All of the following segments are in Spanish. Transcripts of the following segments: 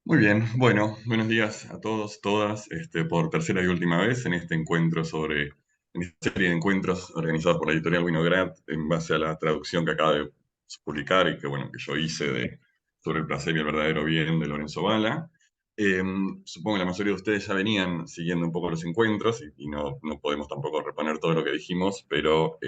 Muy bien, bueno, buenos días a todos, todas, por tercera y última vez en este encuentro en esta serie de encuentros organizados por la editorial Winograd en base a la traducción que acaba de publicar y que, bueno, que yo hice sobre el placer y el verdadero bien de Lorenzo Bala. Eh, Supongo que la mayoría de ustedes ya venían siguiendo un poco los encuentros y no podemos tampoco reponer todo lo que dijimos, pero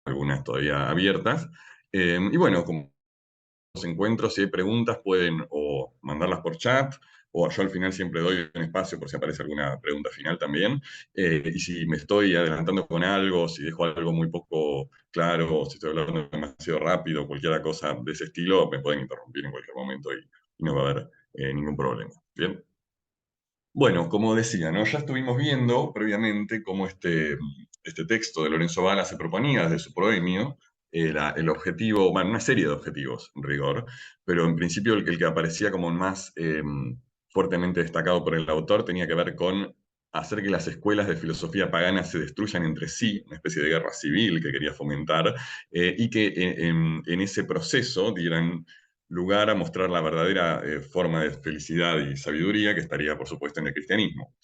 algunas todavía abiertas. Y bueno, como los encuentros, si hay preguntas, pueden o mandarlas por chat, o yo al final siempre doy un espacio por si aparece alguna pregunta final también. Y si me estoy adelantando con algo, si dejo algo muy poco claro, o si estoy hablando demasiado rápido, cualquier cosa de ese estilo, me pueden interrumpir en cualquier momento y no va a haber ningún problema. Bien. Bueno, como decía, ¿no? Ya estuvimos viendo previamente cómo este texto de Lorenzo Bala se proponía desde su proemio, el objetivo, bueno, una serie de objetivos, en rigor, pero en principio el que aparecía como más fuertemente destacado por el autor tenía que ver con hacer que las escuelas de filosofía pagana se destruyan entre sí, una especie de guerra civil que quería fomentar, y que en ese proceso dieran lugar a mostrar la verdadera forma de felicidad y sabiduría que estaría, por supuesto, en el cristianismo.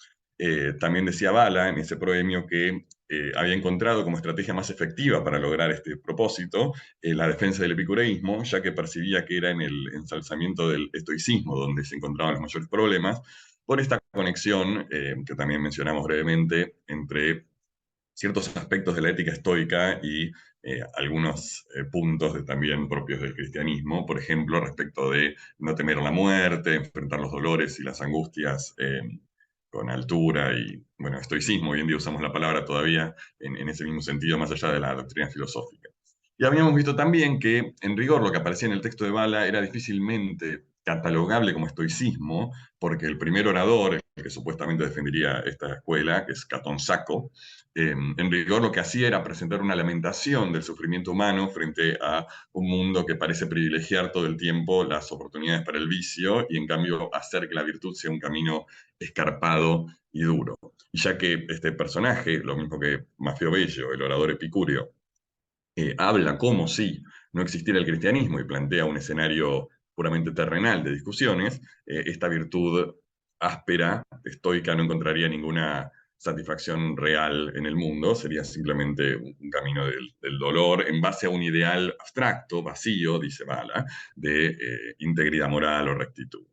También decía Bala en ese proemio que había encontrado como estrategia más efectiva para lograr este propósito la defensa del epicureísmo, ya que percibía que era en el ensalzamiento del estoicismo donde se encontraban los mayores problemas, por esta conexión que también mencionamos brevemente entre ciertos aspectos de la ética estoica y algunos puntos también propios del cristianismo, por ejemplo, respecto de no temer a la muerte, enfrentar los dolores y las angustias con altura y, bueno, estoicismo, hoy en día usamos la palabra todavía en ese mismo sentido, más allá de la doctrina filosófica. Y habíamos visto también que, en rigor, lo que aparecía en el texto de Bala era difícilmente catalogable como estoicismo, porque el primer orador, el que supuestamente defendería esta escuela, que es Catón Sacco, en rigor lo que hacía era presentar una lamentación del sufrimiento humano frente a un mundo que parece privilegiar todo el tiempo las oportunidades para el vicio y en cambio hacer que la virtud sea un camino escarpado y duro. Y ya que este personaje, lo mismo que Mafio Bello, el orador epicúreo, habla como si no existiera el cristianismo y plantea un escenario puramente terrenal de discusiones, esta virtud áspera, estoica, no encontraría ninguna satisfacción real en el mundo, sería simplemente un camino del dolor en base a un ideal abstracto, vacío, dice Bala, de integridad moral o rectitud.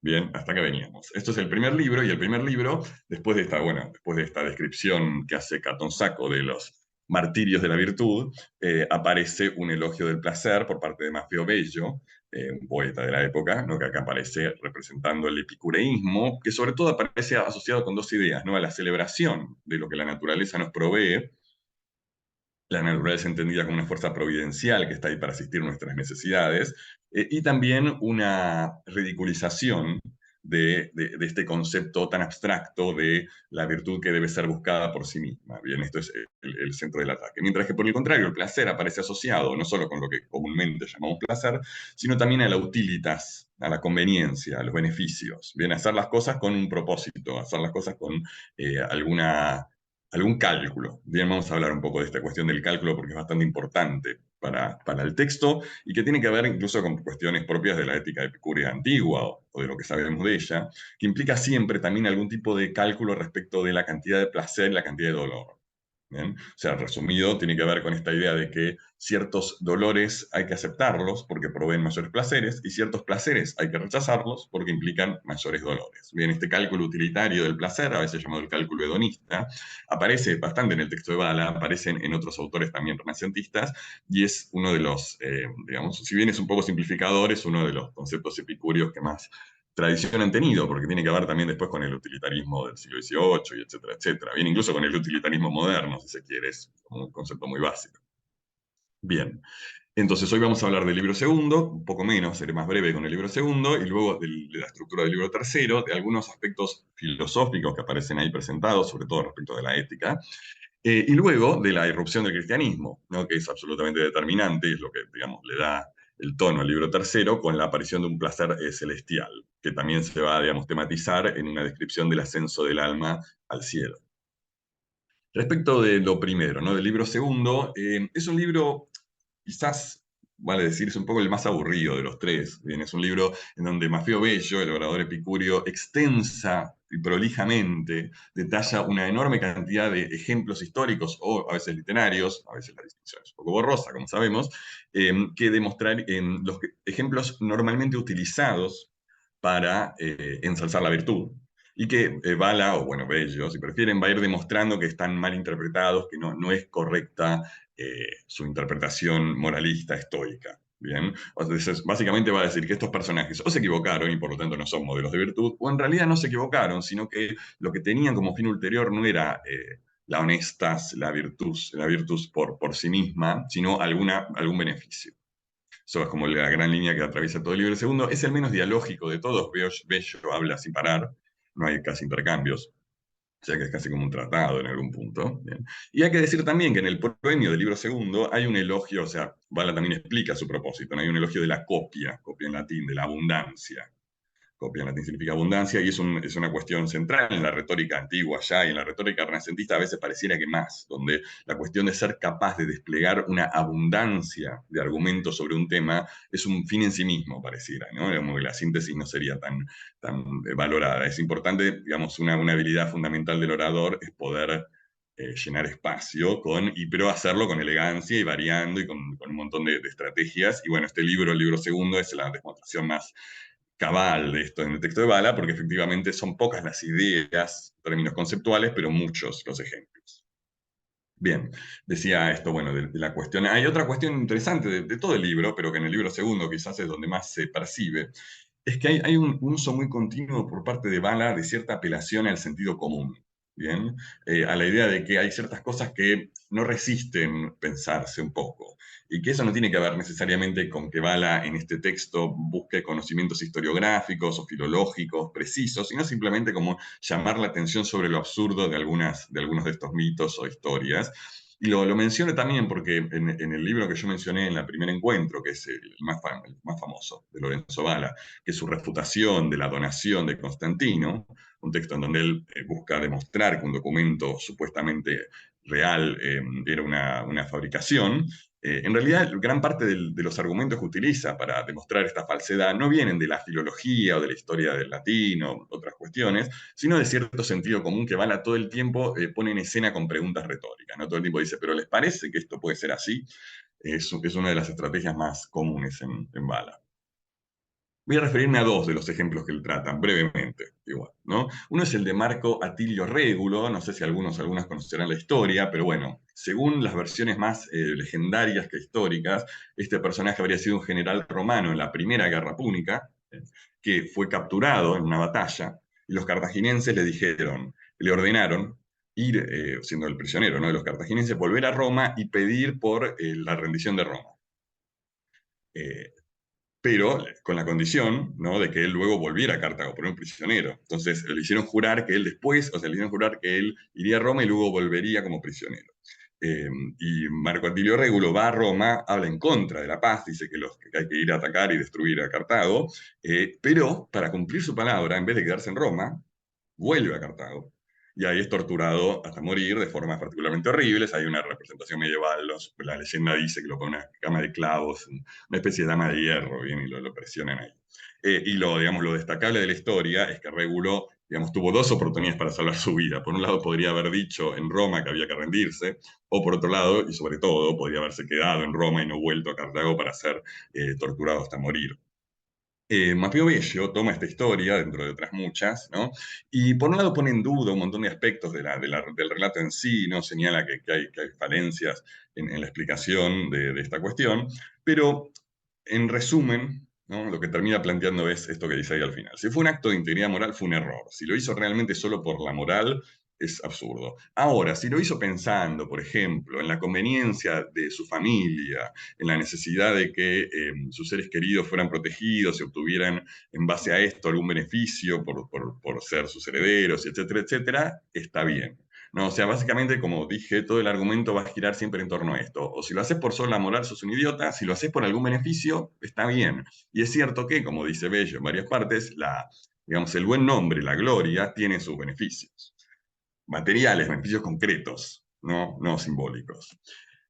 Bien, hasta que veníamos. Esto es el primer libro, y el primer libro, después de esta, bueno, después de esta descripción que hace Catón Sacco de los martirios de la virtud, aparece un elogio del placer por parte de Mafio Bello, un poeta de la época, ¿no? Que acá aparece representando el epicureísmo, que sobre todo aparece asociado con dos ideas, ¿no? A la celebración de lo que la naturaleza nos provee, la naturaleza entendida como una fuerza providencial que está ahí para asistir nuestras necesidades, y también una ridiculización de este concepto tan abstracto de la virtud que debe ser buscada por sí misma. Bien, esto es el centro del ataque. Mientras que por el contrario, el placer aparece asociado no solo con lo que comúnmente llamamos placer, sino también a la utilitas, a la conveniencia, a los beneficios. Bien, hacer las cosas con un propósito, hacer las cosas con algún cálculo. Bien, vamos a hablar un poco de esta cuestión del cálculo porque es bastante importante para el texto y que tiene que ver incluso con cuestiones propias de la ética epicúrea antigua o de lo que sabemos de ella, que implica siempre también algún tipo de cálculo respecto de la cantidad de placer y la cantidad de dolor. ¿Bien? O sea, resumido, tiene que ver con esta idea de que ciertos dolores hay que aceptarlos porque proveen mayores placeres y ciertos placeres hay que rechazarlos porque implican mayores dolores. Bien, este cálculo utilitario del placer, a veces llamado el cálculo hedonista, aparece bastante en el texto de Bala, aparece en otros autores también renacentistas y es uno de los, digamos, si bien es un poco simplificador, es uno de los conceptos epicúreos que más tradición han tenido, porque tiene que ver también después con el utilitarismo del siglo XVIII, y etcétera, etcétera. Bien, incluso con el utilitarismo moderno, si se quiere, es como un concepto muy básico. Bien, entonces hoy vamos a hablar del libro segundo, un poco menos, seré más breve con el libro segundo, y luego de la estructura del libro tercero, de algunos aspectos filosóficos que aparecen ahí presentados, sobre todo respecto de la ética, y luego de la irrupción del cristianismo, ¿no? Que es absolutamente determinante, es lo que, digamos, le da el tono al libro tercero con la aparición de un placer celestial, que también se va, digamos, tematizar en una descripción del ascenso del alma al cielo. Respecto de lo primero, ¿no? Del libro segundo, es un libro quizás, vale decir, es un poco el más aburrido de los tres. Bien, es un libro en donde Mafio Bello, el orador epicúreo, extensa y prolijamente detalla una enorme cantidad de ejemplos históricos o a veces literarios, a veces la distinción es un poco borrosa, como sabemos, que demostrar en los ejemplos normalmente utilizados para ensalzar la virtud. Y que Bala, o bueno, Bello, si prefieren, va a ir demostrando que están mal interpretados, que no es correcta su interpretación moralista estoica. Bien, entonces básicamente va a decir que estos personajes o se equivocaron y por lo tanto no son modelos de virtud, o en realidad no se equivocaron, sino que lo que tenían como fin ulterior no era la honestas, la virtus por sí misma, sino algún beneficio. Eso es como la gran línea que atraviesa todo el libro. El segundo es el menos dialógico de todos. Bello habla sin parar, no hay casi intercambios, o sea que es casi como un tratado en algún punto. Bien. Y hay que decir también que en el proemio del libro segundo hay un elogio, o sea, Bala también explica su propósito, ¿no? Hay un elogio de la copia en latín, de la abundancia. Copia en latín significa abundancia y es una cuestión central en la retórica antigua ya y en la retórica renacentista a veces pareciera que más, donde la cuestión de ser capaz de desplegar una abundancia de argumentos sobre un tema es un fin en sí mismo, pareciera, ¿no? Como que la síntesis no sería tan valorada. Es importante, digamos, una habilidad fundamental del orador es poder llenar espacio pero hacerlo con elegancia y variando y con un montón de estrategias. Y bueno, este libro, el libro segundo, es la demostración más cabal de esto en el texto de Bala, porque efectivamente son pocas las ideas, términos conceptuales, pero muchos los ejemplos. Bien, decía esto, bueno, de la cuestión. Hay otra cuestión interesante de todo el libro, pero que en el libro segundo quizás es donde más se percibe, es que hay un uso muy continuo por parte de Bala de cierta apelación al sentido común, ¿bien? A la idea de que hay ciertas cosas que no resisten pensarse un poco, y que eso no tiene que ver necesariamente con que Bala en este texto busque conocimientos historiográficos o filológicos precisos, sino simplemente como llamar la atención sobre lo absurdo de algunos de estos mitos o historias. Y lo menciono también porque en el libro que yo mencioné en el primer encuentro, que es el más famoso, de Lorenzo Bala, que es su refutación de la donación de Constantino, un texto en donde él busca demostrar que un documento supuestamente real era una fabricación. En realidad, gran parte de los argumentos que utiliza para demostrar esta falsedad no vienen de la filología o de la historia del latín o otras cuestiones, sino de cierto sentido común que Bala todo el tiempo pone en escena con preguntas retóricas, ¿no? Todo el tiempo dice, ¿pero les parece que esto puede ser así? Es una de las estrategias más comunes en Bala. Voy a referirme a dos de los ejemplos que él trata, brevemente, igual, ¿no? Uno es el de Marco Atilio Régulo, no sé si algunas conocerán la historia, pero bueno, según las versiones más legendarias que históricas, este personaje habría sido un general romano en la Primera Guerra Púnica, que fue capturado en una batalla, y los cartagineses le ordenaron ir, siendo el prisionero, ¿no? De los cartagineses, volver a Roma y pedir por la rendición de Roma. Eh, pero con la condición, ¿no? De que él luego volviera a Cartago por un prisionero. Entonces le hicieron jurar que él después, o sea, le hicieron jurar que él iría a Roma y luego volvería como prisionero. Y Marco Atilio Régulo va a Roma, habla en contra de la paz, dice que hay que ir a atacar y destruir a Cartago, pero para cumplir su palabra, en vez de quedarse en Roma, vuelve a Cartago. Y ahí es torturado hasta morir de formas particularmente horribles. Hay una representación medieval, la leyenda dice que lo pone una cama de clavos, una especie de dama de hierro, bien, y lo presionan ahí. Digamos, lo destacable de la historia es que Régulo, digamos, tuvo dos oportunidades para salvar su vida. Por un lado, podría haber dicho en Roma que había que rendirse, o por otro lado, y sobre todo, podría haberse quedado en Roma y no vuelto a Cartago para ser torturado hasta morir. Mapeo Bello toma esta historia, dentro de otras muchas, ¿no? Y por un lado pone en duda un montón de aspectos del relato en sí, ¿no? Señala que hay falencias en la explicación de esta cuestión, pero en resumen, ¿no? Lo que termina planteando es esto que dice ahí al final. Si fue un acto de integridad moral, fue un error. Si lo hizo realmente solo por la moral, es absurdo. Ahora, si lo hizo pensando, por ejemplo, en la conveniencia de su familia, en la necesidad de que sus seres queridos fueran protegidos y obtuvieran en base a esto algún beneficio por ser sus herederos, etcétera, etcétera, está bien. ¿no? O sea, básicamente, como dije, todo el argumento va a girar siempre en torno a esto. O si lo haces por sola moral, sos un idiota; si lo haces por algún beneficio, está bien. Y es cierto que, como dice Bello en varias partes, digamos, el buen nombre, la gloria, tiene sus beneficios materiales, beneficios concretos, no simbólicos.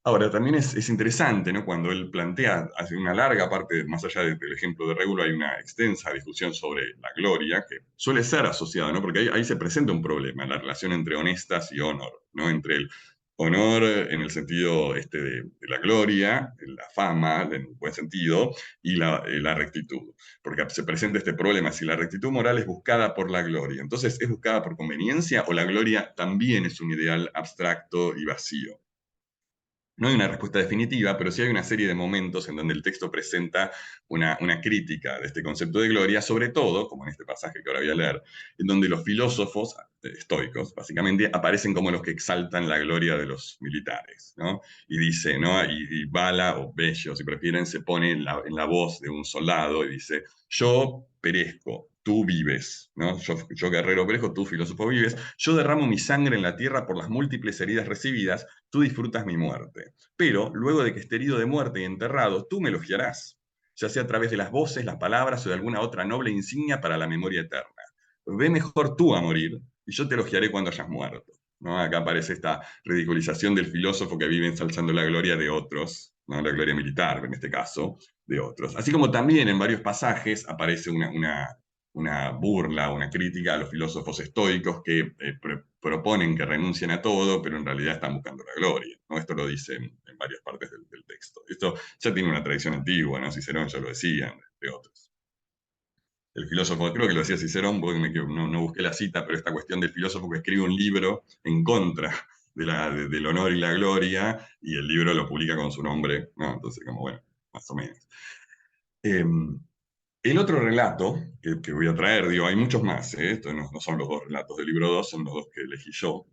Ahora, también es interesante, ¿no? Cuando él plantea, hace una larga parte, más allá del ejemplo de Régulo, hay una extensa discusión sobre la gloria, que suele ser asociada, ¿no? Porque ahí se presenta un problema, la relación entre honestas y honor, ¿no? Entre el honor en el sentido de la gloria, la fama, en un buen sentido, y la rectitud. Porque se presenta este problema: si la rectitud moral es buscada por la gloria, entonces ¿es buscada por conveniencia, o la gloria también es un ideal abstracto y vacío? No hay una respuesta definitiva, pero sí hay una serie de momentos en donde el texto presenta una crítica de este concepto de gloria, sobre todo, como en este pasaje que ahora voy a leer, en donde los filósofos estoicos, básicamente, aparecen como los que exaltan la gloria de los militares, ¿no? Y dice, ¿no? Y Bala, o Bello, si prefieren, se pone en la voz de un soldado y dice: yo perezco, tú vives, ¿no? Yo guerrero perezco, tú filósofo vives; yo derramo mi sangre en la tierra por las múltiples heridas recibidas, tú disfrutas mi muerte. Pero luego de que esté herido de muerte y enterrado, tú me elogiarás, ya sea a través de las voces, las palabras o de alguna otra noble insignia para la memoria eterna. Ve mejor tú a morir, y yo te elogiaré cuando hayas muerto, ¿no? Acá aparece esta ridiculización del filósofo que vive ensalzando la gloria de otros, ¿no? La gloria militar, en este caso, de otros. Así como también en varios pasajes aparece una burla, una crítica a los filósofos estoicos que proponen que renuncien a todo, pero en realidad están buscando la gloria, ¿no? Esto lo dice en varias partes del texto. Esto ya tiene una tradición antigua, ¿no? Cicerón ya lo decía, entre otros. El filósofo, creo que lo decía Cicerón, porque no busqué la cita, pero esta cuestión del filósofo que escribe un libro en contra del honor y la gloria, y el libro lo publica con su nombre, ¿no? Entonces, como bueno, más o menos. Eh, el otro relato que voy a traer, digo, hay muchos más, ¿eh? Estos no son los dos relatos del libro 2, son los dos que elegí yo.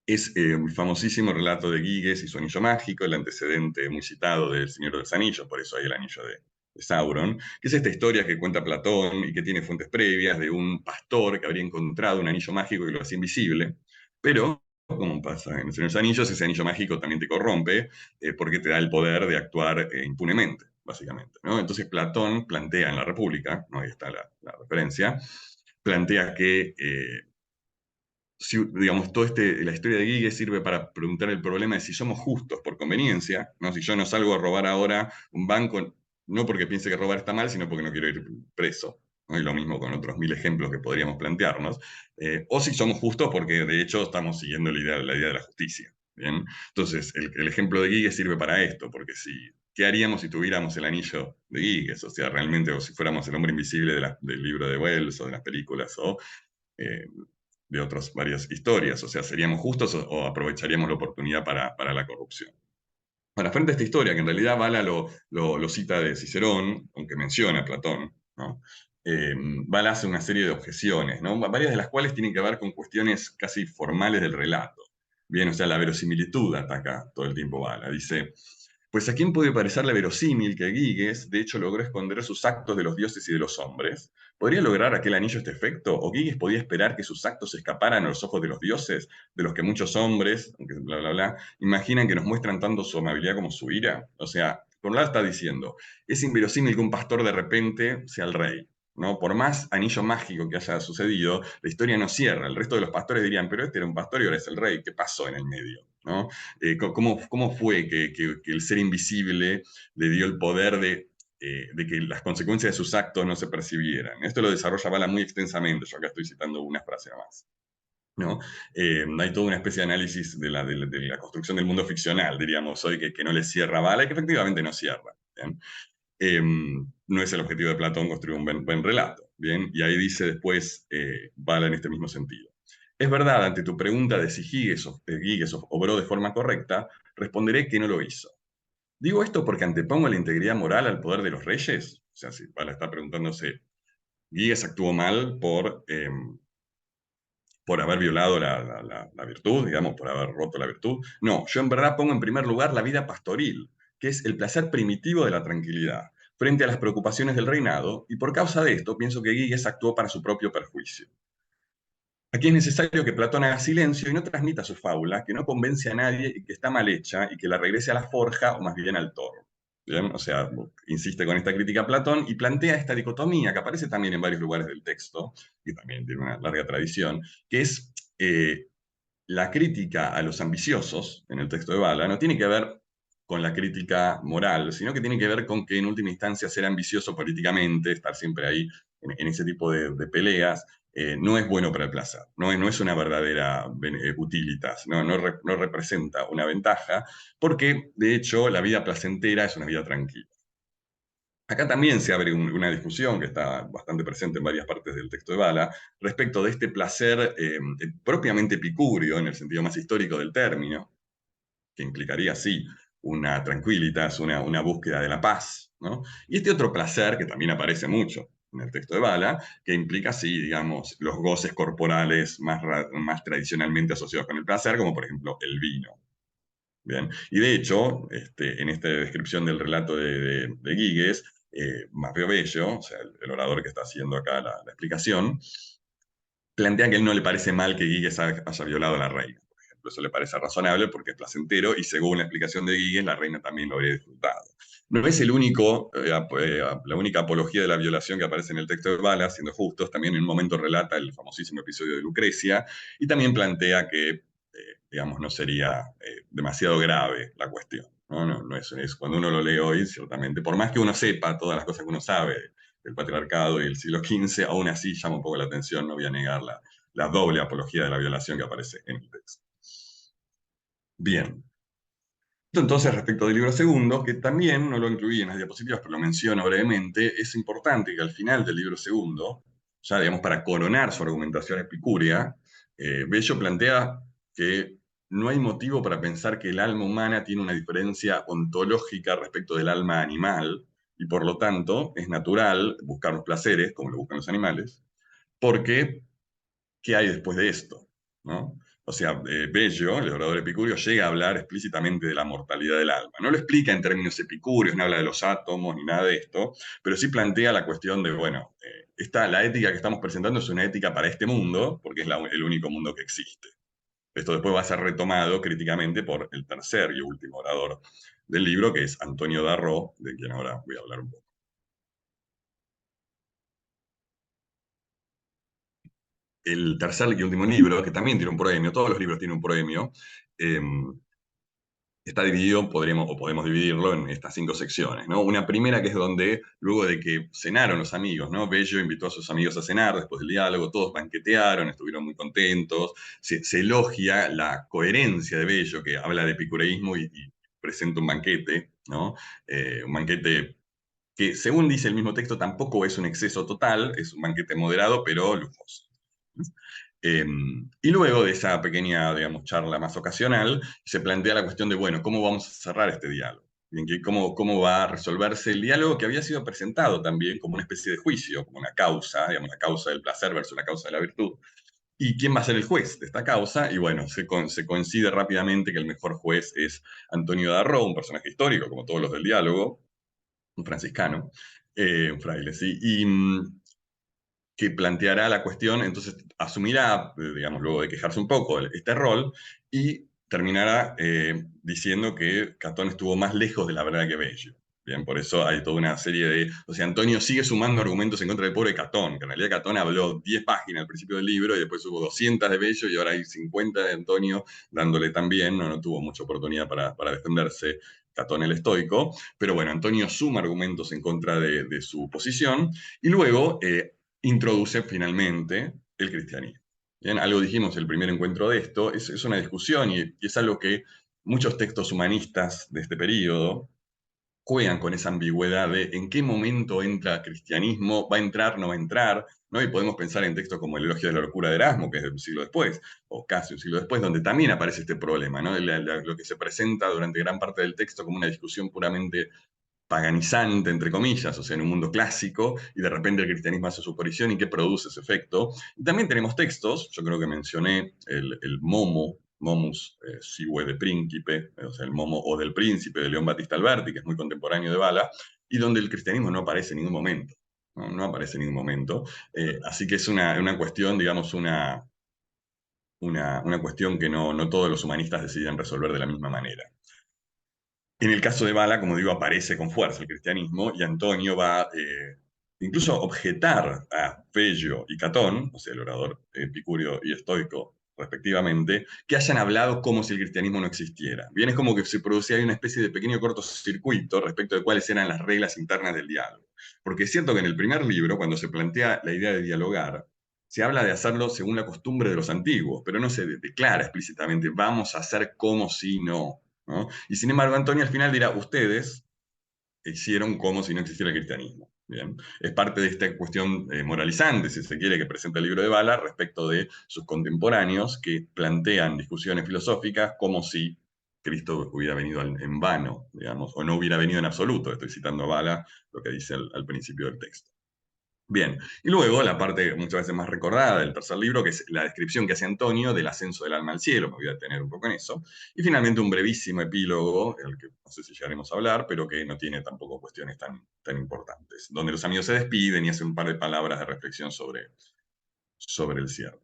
Es el famosísimo relato de Giges y su anillo mágico, el antecedente muy citado del Señor de los Anillos, por eso hay el anillo de Sauron, que es esta historia que cuenta Platón y que tiene fuentes previas de un pastor que habría encontrado un anillo mágico que lo hacía invisible, pero, como pasa en el Señor de los Anillos, ese anillo mágico también te corrompe, porque te da el poder de actuar impunemente, básicamente, ¿no? Entonces Platón plantea en la República, ¿no? Ahí está la referencia, plantea que si, digamos, la historia de Giges sirve para preguntar el problema de si somos justos por conveniencia, ¿no? Si yo no salgo a robar ahora un banco, no porque piense que robar está mal, sino porque no quiero ir preso, ¿no? Y lo mismo con otros mil ejemplos que podríamos plantearnos. O si somos justos porque de hecho estamos siguiendo la idea de la justicia. ¿Bien? Entonces, el ejemplo de Giges sirve para esto, porque ¿qué haríamos si tuviéramos el anillo de Giges? O sea, realmente, o si fuéramos el hombre invisible del libro de Wells o de las películas, o eh, de otras varias historias. O sea, ¿seríamos justos o aprovecharíamos la oportunidad para la corrupción? Para frente a esta historia, que en realidad Bala lo cita de Cicerón, aunque menciona a Platón, ¿no? Bala hace una serie de objeciones, ¿no? Varias de las cuales tienen que ver con cuestiones casi formales del relato. Bien, o sea, la verosimilitud ataca todo el tiempo Bala. Dice: pues a quién puede parecerle verosímil que Giges, de hecho, logró esconder sus actos de los dioses y de los hombres. ¿Podría lograr aquel anillo este efecto? ¿O Giges podía esperar que sus actos se escaparan a los ojos de los dioses, de los que muchos hombres, aunque bla, bla, bla, imaginan que nos muestran tanto su amabilidad como su ira? O sea, por un lado está diciendo, es inverosímil que un pastor de repente sea el rey, ¿no? Por más anillo mágico que haya sucedido, la historia no cierra. El resto de los pastores dirían, pero este era un pastor y ahora es el rey, ¿qué pasó en el medio? ¿No? ¿Cómo fue que el ser invisible le dio el poder de que las consecuencias de sus actos no se percibieran? Esto lo desarrolla Bala muy extensamente, yo acá estoy citando una frase más, ¿no? Hay toda una especie de análisis de la construcción del mundo ficcional, diríamos hoy, que no le cierra a Bala y que efectivamente no cierra. ¿Bien? No es el objetivo de Platón construir un buen relato, ¿bien? Y ahí dice después, Bala en este mismo sentido. Es verdad, ante tu pregunta de si Giges obró de forma correcta, responderé que no lo hizo. Digo esto porque antepongo la integridad moral al poder de los reyes. O sea, si Bala está preguntándose, Giges actuó mal por haber violado la virtud, digamos, por haber roto la virtud. No, yo en verdad pongo en primer lugar la vida pastoril, que es el placer primitivo de la tranquilidad, frente a las preocupaciones del reinado, y por causa de esto pienso que Giges actuó para su propio perjuicio. Aquí es necesario que Platón haga silencio y no transmita su fábula, que no convence a nadie y que está mal hecha y que la regrese a la forja o más bien al toro. ¿Bien? O sea, insiste con esta crítica a Platón y plantea esta dicotomía que aparece también en varios lugares del texto, y también tiene una larga tradición, que es la crítica a los ambiciosos en el texto de Bala no tiene que ver con la crítica moral, sino que tiene que ver con que en última instancia ser ambicioso políticamente, estar siempre ahí en ese tipo de peleas, no es bueno para el placer, no es una verdadera utilitas, no representa una ventaja, porque de hecho la vida placentera es una vida tranquila. Acá también se abre una discusión que está bastante presente en varias partes del texto de Bala respecto de este placer propiamente epicúreo en el sentido más histórico del término, que implicaría, sí, una tranquilitas, una búsqueda de la paz, ¿no? Y este otro placer que también aparece mucho en el texto de Bala, que implica, sí, digamos, los goces corporales más tradicionalmente asociados con el placer, como por ejemplo el vino. Bien. Y de hecho, en esta descripción del relato de Giges, Maffeo Bello, o sea, el orador que está haciendo acá la explicación, plantea que a él no le parece mal que Giges haya violado a la reina. Por ejemplo, eso le parece razonable porque es placentero y según la explicación de Giges, la reina también lo habría disfrutado. No es la única apología de la violación que aparece en el texto de Bala, siendo justos, también en un momento relata el famosísimo episodio de Lucrecia y también plantea que digamos, no sería demasiado grave la cuestión. No es, cuando uno lo lee hoy, ciertamente, por más que uno sepa todas las cosas que uno sabe del patriarcado y el siglo XV, aún así llama un poco la atención, no voy a negar la doble apología de la violación que aparece en el texto. Bien. Entonces, respecto del libro segundo, que también no lo incluí en las diapositivas, pero lo menciono brevemente, es importante que al final del libro segundo, ya digamos para coronar su argumentación epicúrea, Bello plantea que no hay motivo para pensar que el alma humana tiene una diferencia ontológica respecto del alma animal, y por lo tanto es natural buscar los placeres, como lo buscan los animales, porque ¿qué hay después de esto? ¿No? O sea, Bello, el orador epicúreo, llega a hablar explícitamente de la mortalidad del alma. No lo explica en términos epicúreos, no habla de los átomos ni nada de esto, pero sí plantea la cuestión de, bueno, la ética que estamos presentando es una ética para este mundo, porque es el único mundo que existe. Esto después va a ser retomado críticamente por el tercer y último orador del libro, que es Antonio Darro, de quien ahora voy a hablar un poco. El tercer y último libro, que también tiene un proemio, todos los libros tienen un proemio, eh, está dividido, podemos dividirlo en estas 5 secciones, ¿no? Una primera que es donde, luego de que cenaron los amigos, ¿no? Bello invitó a sus amigos a cenar después del diálogo, todos banquetearon, estuvieron muy contentos, se elogia la coherencia de Bello, que habla de epicureísmo y presenta un banquete, ¿no? Un banquete que, según dice el mismo texto, tampoco es un exceso total, es un banquete moderado, pero lujoso. Eh, y luego de esa pequeña, digamos, charla más ocasional, se plantea la cuestión de, bueno, ¿cómo vamos a cerrar este diálogo? ¿Cómo va a resolverse el diálogo que había sido presentado también como una especie de juicio, como una causa, digamos, la causa del placer versus la causa de la virtud? ¿Y quién va a ser el juez de esta causa? Y bueno, se coincide rápidamente que el mejor juez es Antonio Darro, un personaje histórico, como todos los del diálogo, un franciscano, un fraile, sí. Que planteará la cuestión, entonces asumirá, digamos, luego de quejarse un poco, este rol y terminará diciendo que Catón estuvo más lejos de la verdad que Bello. Bien, por eso hay toda una serie de... O sea, Antonio sigue sumando argumentos en contra del pobre Catón, que en realidad Catón habló 10 páginas al principio del libro y después hubo 200 de Bello y ahora hay 50 de Antonio dándole también, no tuvo mucha oportunidad para defenderse Catón el estoico, pero bueno, Antonio suma argumentos en contra de su posición y luego introduce finalmente el cristianismo. Bien, algo dijimos el primer encuentro de esto, es una discusión y es algo que muchos textos humanistas de este periodo juegan con esa ambigüedad de en qué momento entra cristianismo, va a entrar, no va a entrar, ¿no? Y podemos pensar en textos como el Elogio de la Locura de Erasmo, que es de un siglo después, o casi un siglo después, donde también aparece este problema, ¿no? Lo que se presenta durante gran parte del texto como una discusión puramente paganizante, entre comillas, o sea, en un mundo clásico, y de repente el cristianismo hace su aparición y qué produce ese efecto. Y también tenemos textos, yo creo que mencioné el Momo, Momus Sigue de Príncipe, o sea, el Momo o del Príncipe de León Battista Alberti, que es muy contemporáneo de Bala, y donde el cristianismo no aparece en ningún momento. No aparece en ningún momento. Así que es una cuestión, digamos, una cuestión que no todos los humanistas deciden resolver de la misma manera. En el caso de Bala, como digo, aparece con fuerza el cristianismo y Antonio va incluso a objetar a Pello y Catón, o sea, el orador epicurio y estoico respectivamente, que hayan hablado como si el cristianismo no existiera. Bien, es como que se producía ahí una especie de pequeño cortocircuito respecto de cuáles eran las reglas internas del diálogo. Porque es cierto que en el primer libro, cuando se plantea la idea de dialogar, se habla de hacerlo según la costumbre de los antiguos, pero no se declara explícitamente, vamos a hacer como si no. ¿No? Y sin embargo, Antonio al final dirá, ustedes hicieron como si no existiera el cristianismo. Bien. Es parte de esta cuestión moralizante, si se quiere, que presenta el libro de Bala respecto de sus contemporáneos que plantean discusiones filosóficas como si Cristo hubiera venido en vano, digamos, o no hubiera venido en absoluto. Estoy citando a Bala, lo que dice al principio del texto. Bien, y luego la parte muchas veces más recordada del tercer libro, que es la descripción que hace Antonio del ascenso del alma al cielo, me voy a detener un poco en eso, y finalmente un brevísimo epílogo, el que no sé si llegaremos a hablar, pero que no tiene tampoco cuestiones tan importantes, donde los amigos se despiden y hacen un par de palabras de reflexión sobre el cierre.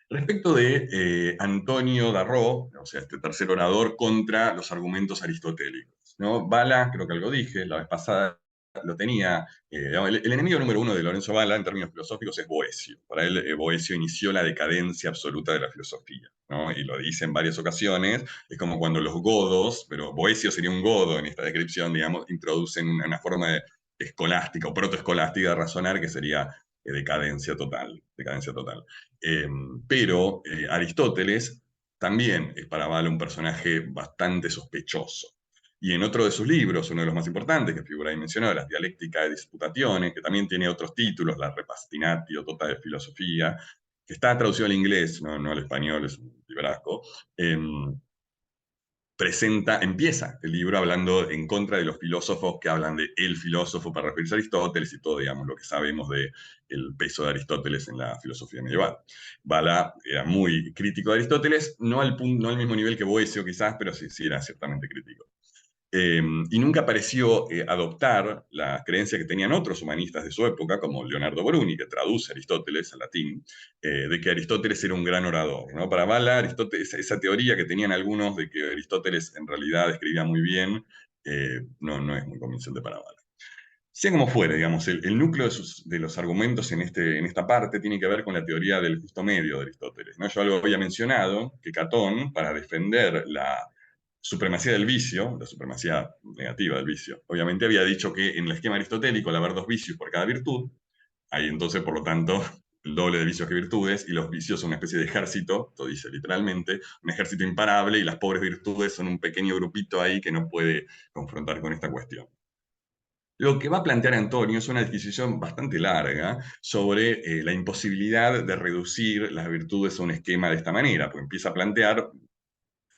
Respecto de Antonio Darro, o sea, este tercer orador contra los argumentos aristotélicos, ¿no? Bala, creo que algo dije la vez pasada, lo tenía, el enemigo número uno de Lorenzo Bala en términos filosóficos es Boecio. Para él, Boecio inició la decadencia absoluta de la filosofía, ¿no? Y lo dice en varias ocasiones, es como cuando los godos, pero Boecio sería un godo en esta descripción, digamos, introducen una forma escolástica o protoescolástica de razonar que sería decadencia total, decadencia total. Eh, pero Aristóteles también es para Bala un personaje bastante sospechoso. Y en otro de sus libros, uno de los más importantes, que figura ahí mencionado, Las Dialécticas de Disputaciones, que también tiene otros títulos, La Repastinatio, Tota de Filosofía, que está traducido al inglés, no al español, es un librasco, empieza el libro hablando en contra de los filósofos que hablan de el filósofo para referirse a Aristóteles y todo, digamos, lo que sabemos del peso de Aristóteles en la filosofía medieval. Bala era muy crítico de Aristóteles, no al mismo nivel que Boecio quizás, pero sí era ciertamente crítico. Y nunca pareció adoptar la creencia que tenían otros humanistas de su época, como Leonardo Bruni, que traduce Aristóteles al latín, de que Aristóteles era un gran orador, ¿no? Para Bala, esa teoría que tenían algunos de que Aristóteles en realidad escribía muy bien, no es muy convincente para Bala. Sea como fuere, digamos, el núcleo de los argumentos en esta parte tiene que ver con la teoría del justo medio de Aristóteles, ¿no? Yo algo había mencionado, que Catón, para defender la supremacía del vicio, la supremacía negativa del vicio, obviamente había dicho que en el esquema aristotélico, al haber dos vicios por cada virtud, hay entonces, por lo tanto, el doble de vicios que virtudes, y los vicios son una especie de ejército, esto dice literalmente, un ejército imparable, y las pobres virtudes son un pequeño grupito ahí que no puede confrontar con esta cuestión. Lo que va a plantear Antonio es una disquisición bastante larga sobre la imposibilidad de reducir las virtudes a un esquema de esta manera, porque empieza a plantear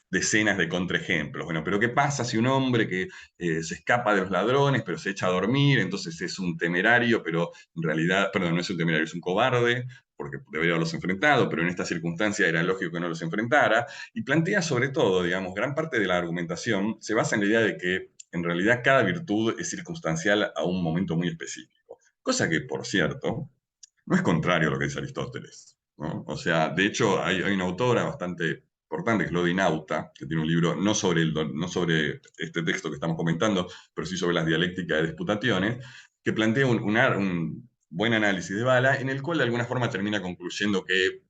decenas de contraejemplos. Bueno, pero ¿qué pasa si un hombre que se escapa de los ladrones, pero se echa a dormir, entonces es un temerario, pero en realidad, perdón, no es un temerario, es un cobarde, porque debería haberlos enfrentado, pero en esta circunstancia era lógico que no los enfrentara, y plantea sobre todo, digamos, gran parte de la argumentación se basa en la idea de que en realidad cada virtud es circunstancial a un momento muy específico. Cosa que, por cierto, no es contrario a lo que dice Aristóteles, ¿no? O sea, de hecho, hay una autora bastante importante, que es Lodi Nauta, que tiene un libro no sobre este texto que estamos comentando, pero sí sobre las dialécticas de disputaciones, que plantea un buen análisis de Bala, en el cual de alguna forma termina concluyendo que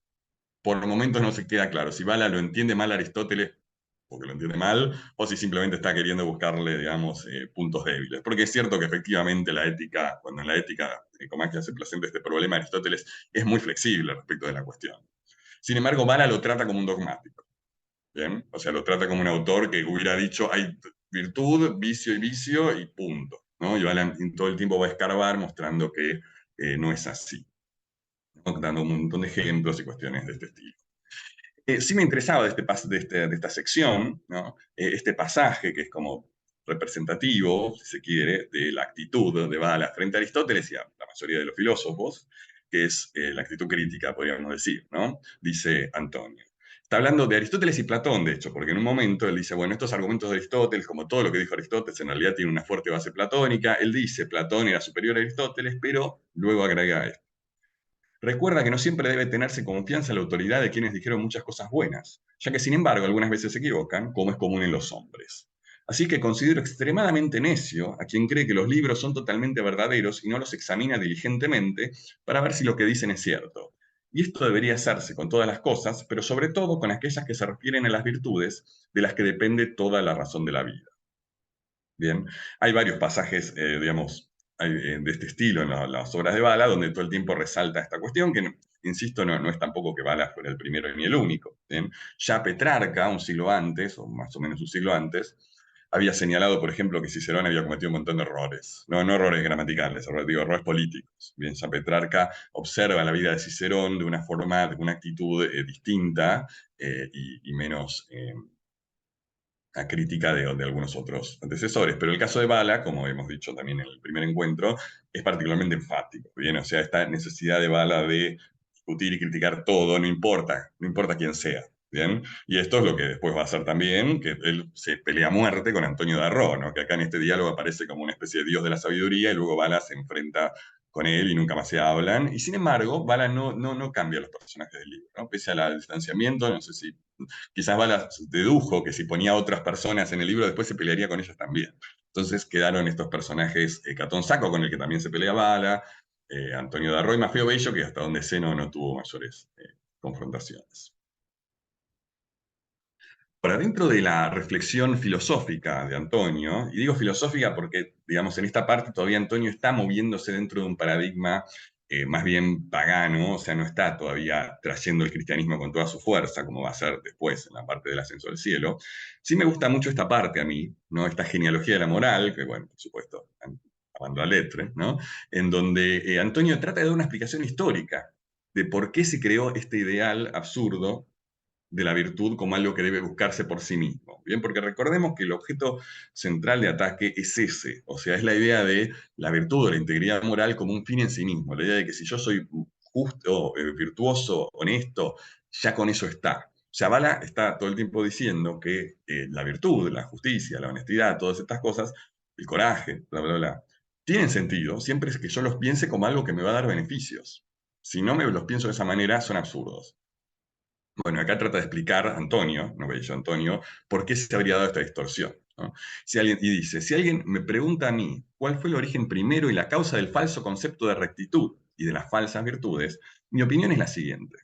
por momentos no se queda claro si Bala lo entiende mal Aristóteles porque lo entiende mal, o si simplemente está queriendo buscarle, digamos, puntos débiles. Porque es cierto que efectivamente la ética, cuando en la ética Nicomaquia se presenta este problema, Aristóteles es muy flexible respecto de la cuestión. Sin embargo, Bala lo trata como un dogmático. ¿Bien? O sea, lo trata como un autor que hubiera dicho hay virtud, vicio y punto. ¿No? Y Bala todo el tiempo va a escarbar mostrando que no es así, ¿no? Dando un montón de ejemplos y cuestiones de este estilo. Sí me interesaba de esta sección, ¿no? Este pasaje que es como representativo, si se quiere, de la actitud de Bala frente a Aristóteles y a la mayoría de los filósofos, que es la actitud crítica, podríamos decir, ¿no? Dice Antonio. Está hablando de Aristóteles y Platón, de hecho, porque en un momento él dice, bueno, estos argumentos de Aristóteles, como todo lo que dijo Aristóteles, en realidad tiene una fuerte base platónica. Él dice, Platón era superior a Aristóteles, pero luego agrega esto. Recuerda que no siempre debe tenerse confianza en la autoridad de quienes dijeron muchas cosas buenas, ya que sin embargo algunas veces se equivocan, como es común en los hombres. Así que considero extremadamente necio a quien cree que los libros son totalmente verdaderos y no los examina diligentemente para ver si lo que dicen es cierto. Y esto debería hacerse con todas las cosas, pero sobre todo con aquellas que se refieren a las virtudes de las que depende toda la razón de la vida. Bien, hay varios pasajes, digamos, de este estilo en las obras de Bala, donde todo el tiempo resalta esta cuestión, que, insisto, no es tampoco que Bala fuera el primero ni el único. ¿Bien? Ya Petrarca, un siglo antes, o más o menos un siglo antes, había señalado, por ejemplo, que Cicerón había cometido un montón de errores. No errores gramaticales, digo, errores políticos. Bien, ya Petrarca observa la vida de Cicerón de una forma, de una actitud distinta y menos a crítica de algunos otros antecesores. Pero el caso de Bala, como hemos dicho también en el primer encuentro, es particularmente enfático. Bien, o sea, esta necesidad de Bala de discutir y criticar todo, no importa quién sea. Bien, y esto es lo que después va a hacer también, que él se pelea a muerte con Antonio Darro, ¿no? Que acá en este diálogo aparece como una especie de dios de la sabiduría y luego Bala se enfrenta con él y nunca más se hablan. Y sin embargo, Bala no cambia los personajes del libro, ¿no? Pese al distanciamiento, no sé si quizás Bala dedujo que si ponía a otras personas en el libro, después se pelearía con ellas también. Entonces quedaron estos personajes, Catón Saco, con el que también se pelea Bala, Antonio Darroy, Mafeo Bello, que hasta donde sé no tuvo mayores confrontaciones. Para dentro de la reflexión filosófica de Antonio, y digo filosófica porque, digamos, en esta parte todavía Antonio está moviéndose dentro de un paradigma más bien pagano, o sea, no está todavía trayendo el cristianismo con toda su fuerza, como va a ser después en la parte del ascenso al cielo. Sí me gusta mucho esta parte a mí, ¿no? Esta genealogía de la moral, que bueno, por supuesto, amando a Lettre, ¿no? En donde Antonio trata de dar una explicación histórica de por qué se creó este ideal absurdo de la virtud como algo que debe buscarse por sí mismo. Bien, porque recordemos que el objeto central de ataque es ese, o sea, es la idea de la virtud o la integridad moral como un fin en sí mismo, la idea de que si yo soy justo, virtuoso, honesto, ya con eso está. Bala está todo el tiempo diciendo que la virtud, la justicia, la honestidad, todas estas cosas, el coraje, bla, bla, bla, tienen sentido siempre es que yo los piense como algo que me va a dar beneficios. Si no me los pienso de esa manera, son absurdos. Bueno, acá trata de explicar Antonio, no bello Antonio, por qué se habría dado esta distorsión, ¿no? Y dice, si alguien me pregunta a mí cuál fue el origen primero y la causa del falso concepto de rectitud y de las falsas virtudes, mi opinión es la siguiente.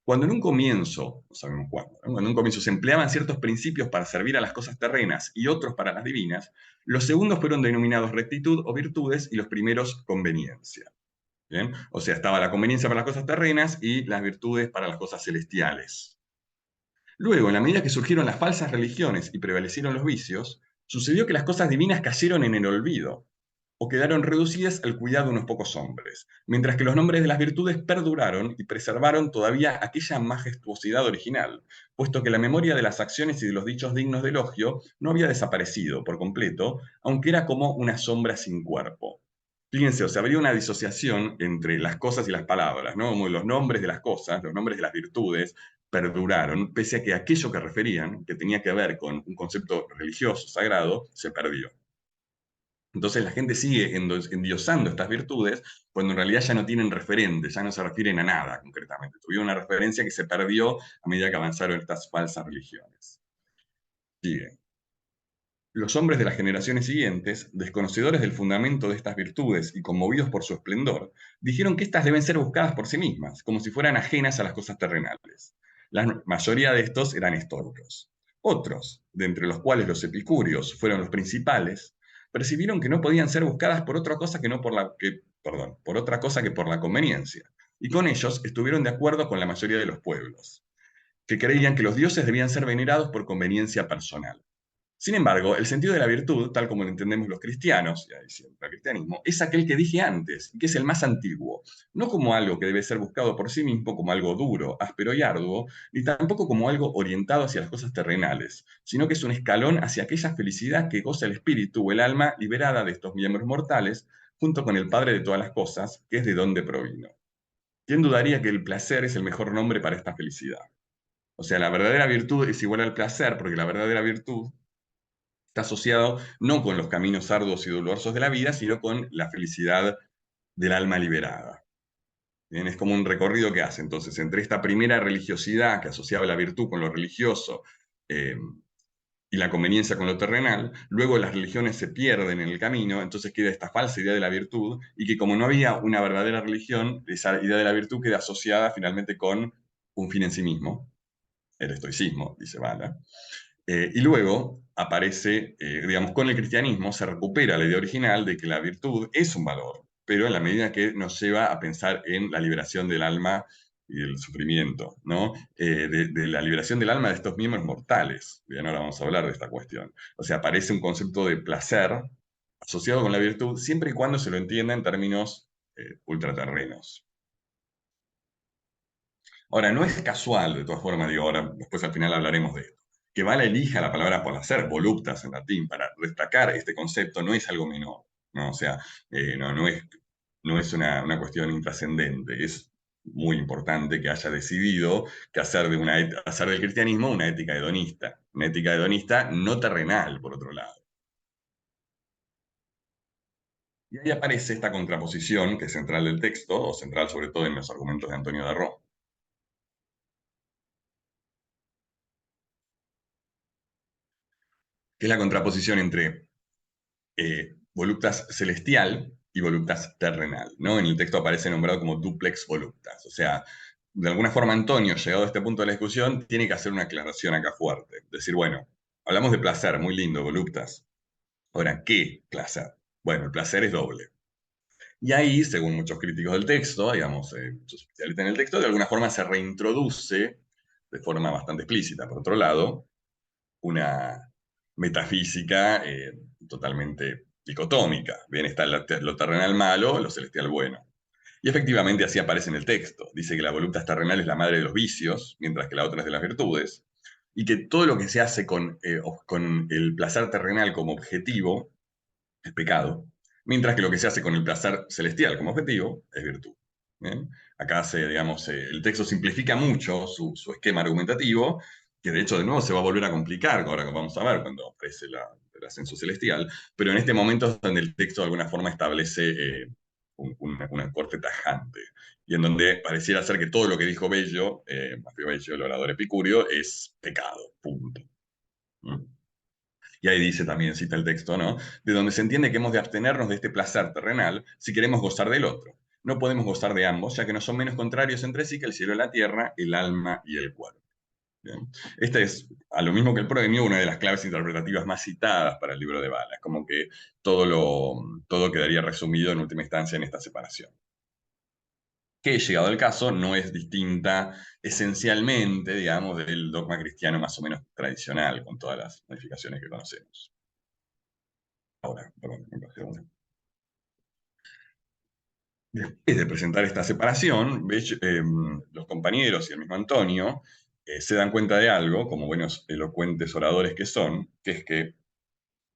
Cuando en un comienzo, no sabemos cuándo, ¿no? Cuando en un comienzo se empleaban ciertos principios para servir a las cosas terrenas y otros para las divinas, los segundos fueron denominados rectitud o virtudes y los primeros conveniencia. ¿Bien? O sea, estaba la conveniencia para las cosas terrenas y las virtudes para las cosas celestiales. Luego, en la medida que surgieron las falsas religiones y prevalecieron los vicios, sucedió que las cosas divinas cayeron en el olvido o quedaron reducidas al cuidado de unos pocos hombres, mientras que los nombres de las virtudes perduraron y preservaron todavía aquella majestuosidad original, puesto que la memoria de las acciones y de los dichos dignos de elogio no había desaparecido por completo, aunque era como una sombra sin cuerpo. Fíjense, o sea, habría una disociación entre las cosas y las palabras, ¿no? Como los nombres de las cosas, los nombres de las virtudes, perduraron, pese a que aquello que referían, que tenía que ver con un concepto religioso, sagrado, se perdió. Entonces la gente sigue endiosando estas virtudes cuando en realidad ya no tienen referente, ya no se refieren a nada concretamente. Tuvieron una referencia que se perdió a medida que avanzaron estas falsas religiones. Sigue. Los hombres de las generaciones siguientes, desconocedores del fundamento de estas virtudes y conmovidos por su esplendor, dijeron que éstas deben ser buscadas por sí mismas, como si fueran ajenas a las cosas terrenales. La mayoría de estos eran estoicos. Otros, de entre los cuales los epicúreos fueron los principales, percibieron que no podían ser buscadas por otra cosa que no por la que, perdón, por otra cosa que por la conveniencia, y con ellos estuvieron de acuerdo con la mayoría de los pueblos, que creían que los dioses debían ser venerados por conveniencia personal. Sin embargo, el sentido de la virtud, tal como lo entendemos los cristianos, y ahí siempre el cristianismo, es aquel que dije antes, que es el más antiguo, no como algo que debe ser buscado por sí mismo, como algo duro, áspero y arduo, ni tampoco como algo orientado hacia las cosas terrenales, sino que es un escalón hacia aquella felicidad que goza el espíritu o el alma liberada de estos miembros mortales, junto con el Padre de todas las cosas, que es de donde provino. ¿Quién dudaría que el placer es el mejor nombre para esta felicidad? O sea, la verdadera virtud es igual al placer, porque la verdadera virtud está asociado no con los caminos arduos y dolorosos de la vida, sino con la felicidad del alma liberada. Bien, es como un recorrido que hace. Entonces, entre esta primera religiosidad que asociaba la virtud con lo religioso, eh, y la conveniencia con lo terrenal, luego las religiones se pierden en el camino, entonces queda esta falsa idea de la virtud, y que como no había una verdadera religión, esa idea de la virtud queda asociada finalmente con un fin en sí mismo, el estoicismo, dice Bala. Y luego aparece, digamos, con el cristianismo se recupera la idea original de que la virtud es un valor, pero en la medida que nos lleva a pensar en la liberación del alma y el sufrimiento, ¿no? De la liberación del alma de estos miembros mortales. Bien, ahora vamos a hablar de esta cuestión. O sea, aparece un concepto de placer asociado con la virtud, siempre y cuando se lo entienda en términos ultraterrenos. Ahora, no es casual, de todas formas, digo, ahora después al final hablaremos de esto, que Bala elija la palabra placer, voluptas en latín, para destacar este concepto, no es algo menor, ¿no? O sea, no es una cuestión intrascendente, es muy importante que haya decidido que hacer del cristianismo una ética hedonista no terrenal, por otro lado. Y ahí aparece esta contraposición que es central del texto, o central sobre todo en los argumentos de Antonio Darro, que es la contraposición entre voluptas celestial y voluptas terrenal, ¿no? En el texto aparece nombrado como duplex voluptas, o sea, de alguna forma Antonio, llegado a este punto de la discusión, tiene que hacer una aclaración acá fuerte, decir, bueno, hablamos de placer, muy lindo, voluptas. Ahora, ¿qué placer? Bueno, el placer es doble. Y ahí, según muchos críticos del texto, digamos, muchos especialistas en el texto, de alguna forma se reintroduce de forma bastante explícita, por otro lado, una metafísica totalmente dicotómica. Bien, está lo terrenal malo, lo celestial bueno. Y efectivamente así aparece en el texto. Dice que la voluntad terrenal es la madre de los vicios, mientras que la otra es de las virtudes. Y que todo lo que se hace con el placer terrenal como objetivo es pecado, mientras que lo que se hace con el placer celestial como objetivo es virtud. ¿Bien? Acá digamos, el texto simplifica mucho su esquema argumentativo, que de hecho de nuevo se va a volver a complicar, ahora que vamos a ver cuando aparece el ascenso celestial, pero en este momento es donde el texto de alguna forma establece una corte tajante, y en donde pareciera ser que todo lo que dijo Bello, Maffeo Bello, el orador epicúreo, es pecado, punto. ¿Mm? Y ahí dice también, cita el texto, ¿no? De donde se entiende que hemos de abstenernos de este placer terrenal si queremos gozar del otro. No podemos gozar de ambos, ya que no son menos contrarios entre sí que el cielo y la tierra, el alma y el cuerpo. ¿Bien? Esta es, a lo mismo que el proemio, una de las claves interpretativas más citadas para el libro de Bala. Es como que todo quedaría resumido en última instancia en esta separación. Que, llegado el caso, no es distinta esencialmente, digamos, del dogma cristiano más o menos tradicional, con todas las modificaciones que conocemos. Ahora, perdón, me pasé una. Después de presentar esta separación, los compañeros y el mismo Antonio se dan cuenta de algo, como buenos elocuentes oradores que son, que es que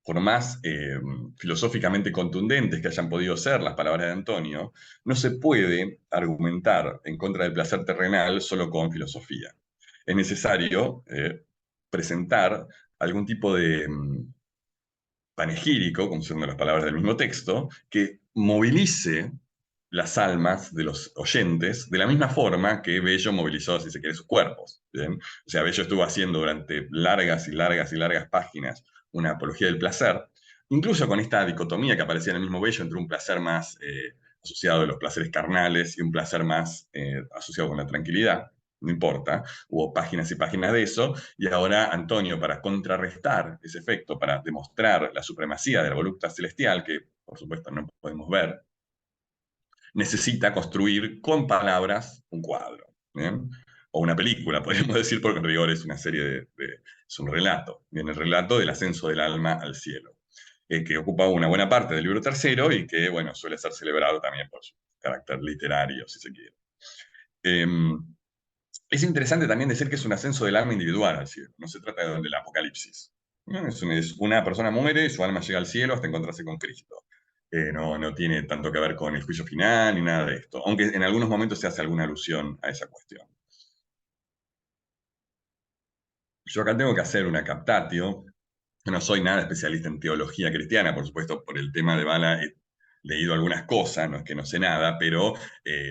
por más filosóficamente contundentes que hayan podido ser las palabras de Antonio, no se puede argumentar en contra del placer terrenal solo con filosofía. Es necesario presentar algún tipo de panegírico, como son las palabras del mismo texto, que movilice las almas de los oyentes de la misma forma que Bello movilizó, si se quiere, sus cuerpos. ¿Bien? O sea, Bello estuvo haciendo durante largas y largas y largas páginas una apología del placer, incluso con esta dicotomía que aparecía en el mismo Bello entre un placer más asociado a los placeres carnales y un placer más asociado con la tranquilidad. No importa, hubo páginas y páginas de eso, y ahora Antonio, para contrarrestar ese efecto, para demostrar la supremacía de la voluntad celestial, que por supuesto no podemos ver, necesita construir con palabras un cuadro, ¿bien? O una película, podríamos decir, porque en rigor es una serie es un relato, bien, el relato del ascenso del alma al cielo, que ocupa una buena parte del libro tercero y que, bueno, suele ser celebrado también por su carácter literario, si se quiere. Eh, es interesante también decir que es un ascenso del alma individual al cielo, no se trata del apocalipsis. ¿No? Una persona muere y su alma llega al cielo hasta encontrarse con Cristo. No tiene tanto que ver con el juicio final ni nada de esto, aunque en algunos momentos se hace alguna alusión a esa cuestión. Yo acá tengo que hacer una captatio. Yo no soy nada especialista en teología cristiana, por supuesto, por el tema de Bala. leído algunas cosas, no es que no sé nada, pero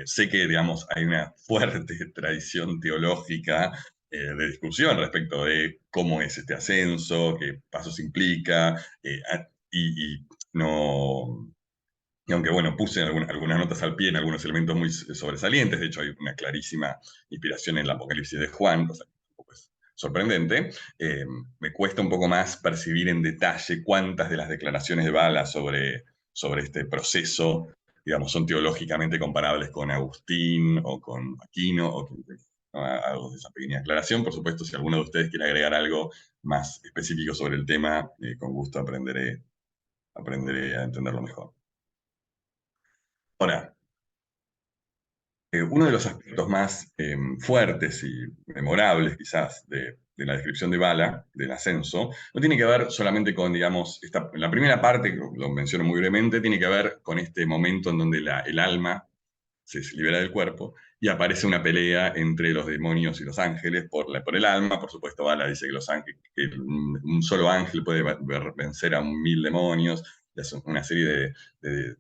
sé que, digamos, hay una fuerte tradición teológica de discusión respecto de cómo es este ascenso, qué pasos implica, y no... Y aunque, bueno, puse algunas notas al pie en algunos elementos muy sobresalientes, de hecho hay una clarísima inspiración en el Apocalipsis de Juan, cosa que tampoco es sorprendente, me cuesta un poco más percibir en detalle cuántas de las declaraciones de Bala sobre este proceso, digamos, son teológicamente comparables con Agustín o con Aquino, ¿no? Hago esa pequeña aclaración. Por supuesto, si alguno de ustedes quiere agregar algo más específico sobre el tema, con gusto aprenderé a entenderlo mejor. Ahora, uno de los aspectos más fuertes y memorables, quizás, de la descripción de Bala, del ascenso, no tiene que ver solamente con, digamos, la primera parte, que lo menciono muy brevemente, tiene que ver con este momento en donde el alma se libera del cuerpo y aparece una pelea entre los demonios y los ángeles por el alma. Por supuesto, Bala dice que, que un solo ángel puede vencer a 1000 demonios, y es una serie de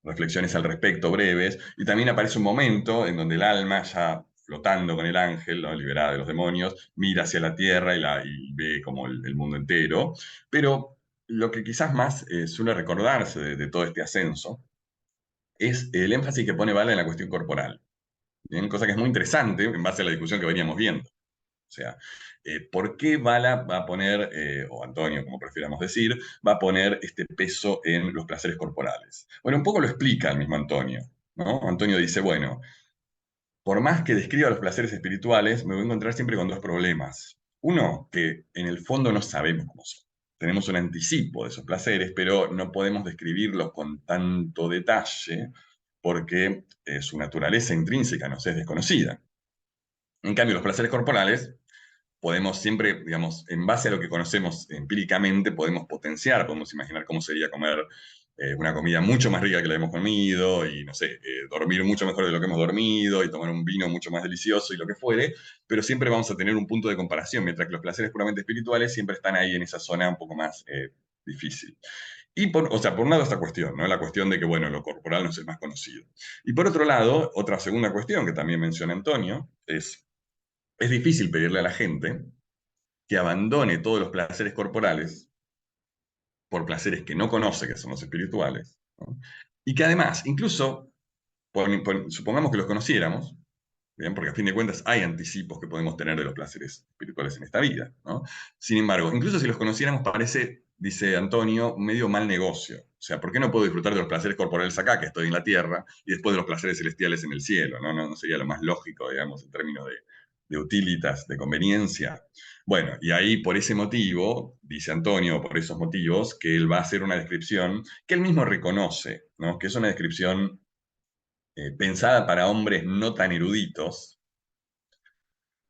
reflexiones al respecto breves, y también aparece un momento en donde el alma, ya flotando con el ángel, ¿no? Liberada de los demonios, mira hacia la tierra y ve como el mundo entero. Pero lo que quizás más suele recordarse de todo este ascenso es el énfasis que pone Bala en la cuestión corporal. ¿Bien? Cosa que es muy interesante en base a la discusión que veníamos viendo. O sea, ¿por qué Bala va a poner, o Antonio, como prefiramos decir, va a poner este peso en los placeres corporales? Bueno, un poco lo explica el mismo Antonio, ¿no? Antonio dice, bueno, por más que describa los placeres espirituales, me voy a encontrar siempre con dos problemas. Uno, que en el fondo no sabemos cómo son. Tenemos un anticipo de esos placeres, pero no podemos describirlos con tanto detalle porque su naturaleza intrínseca nos es desconocida. En cambio, los placeres corporales podemos siempre, digamos, en base a lo que conocemos empíricamente, podemos potenciar, podemos imaginar cómo sería comer una comida mucho más rica que la hemos comido, y no sé, dormir mucho mejor de lo que hemos dormido, y tomar un vino mucho más delicioso y lo que fuere, pero siempre vamos a tener un punto de comparación, mientras que los placeres puramente espirituales siempre están ahí en esa zona un poco más difícil. Y o sea, por un lado esta cuestión, ¿no? La cuestión de que, bueno, lo corporal no es el más conocido. Y por otro lado, otra segunda cuestión que también menciona Antonio es difícil pedirle a la gente que abandone todos los placeres corporales por placeres que no conoce, que son los espirituales, ¿no? Y que además, incluso, supongamos que los conociéramos, ¿bien? Porque a fin de cuentas hay anticipos que podemos tener de los placeres espirituales en esta vida, ¿no? Sin embargo, incluso si los conociéramos, parece, dice Antonio, medio mal negocio. O sea, ¿por qué no puedo disfrutar de los placeres corporales acá, que estoy en la tierra, y después de los placeres celestiales en el cielo? No sería lo más lógico, digamos, en términos de utilitas, de conveniencia. Bueno, y ahí por ese motivo, dice Antonio, por esos motivos, que él va a hacer una descripción que él mismo reconoce, ¿no? Que es una descripción pensada para hombres no tan eruditos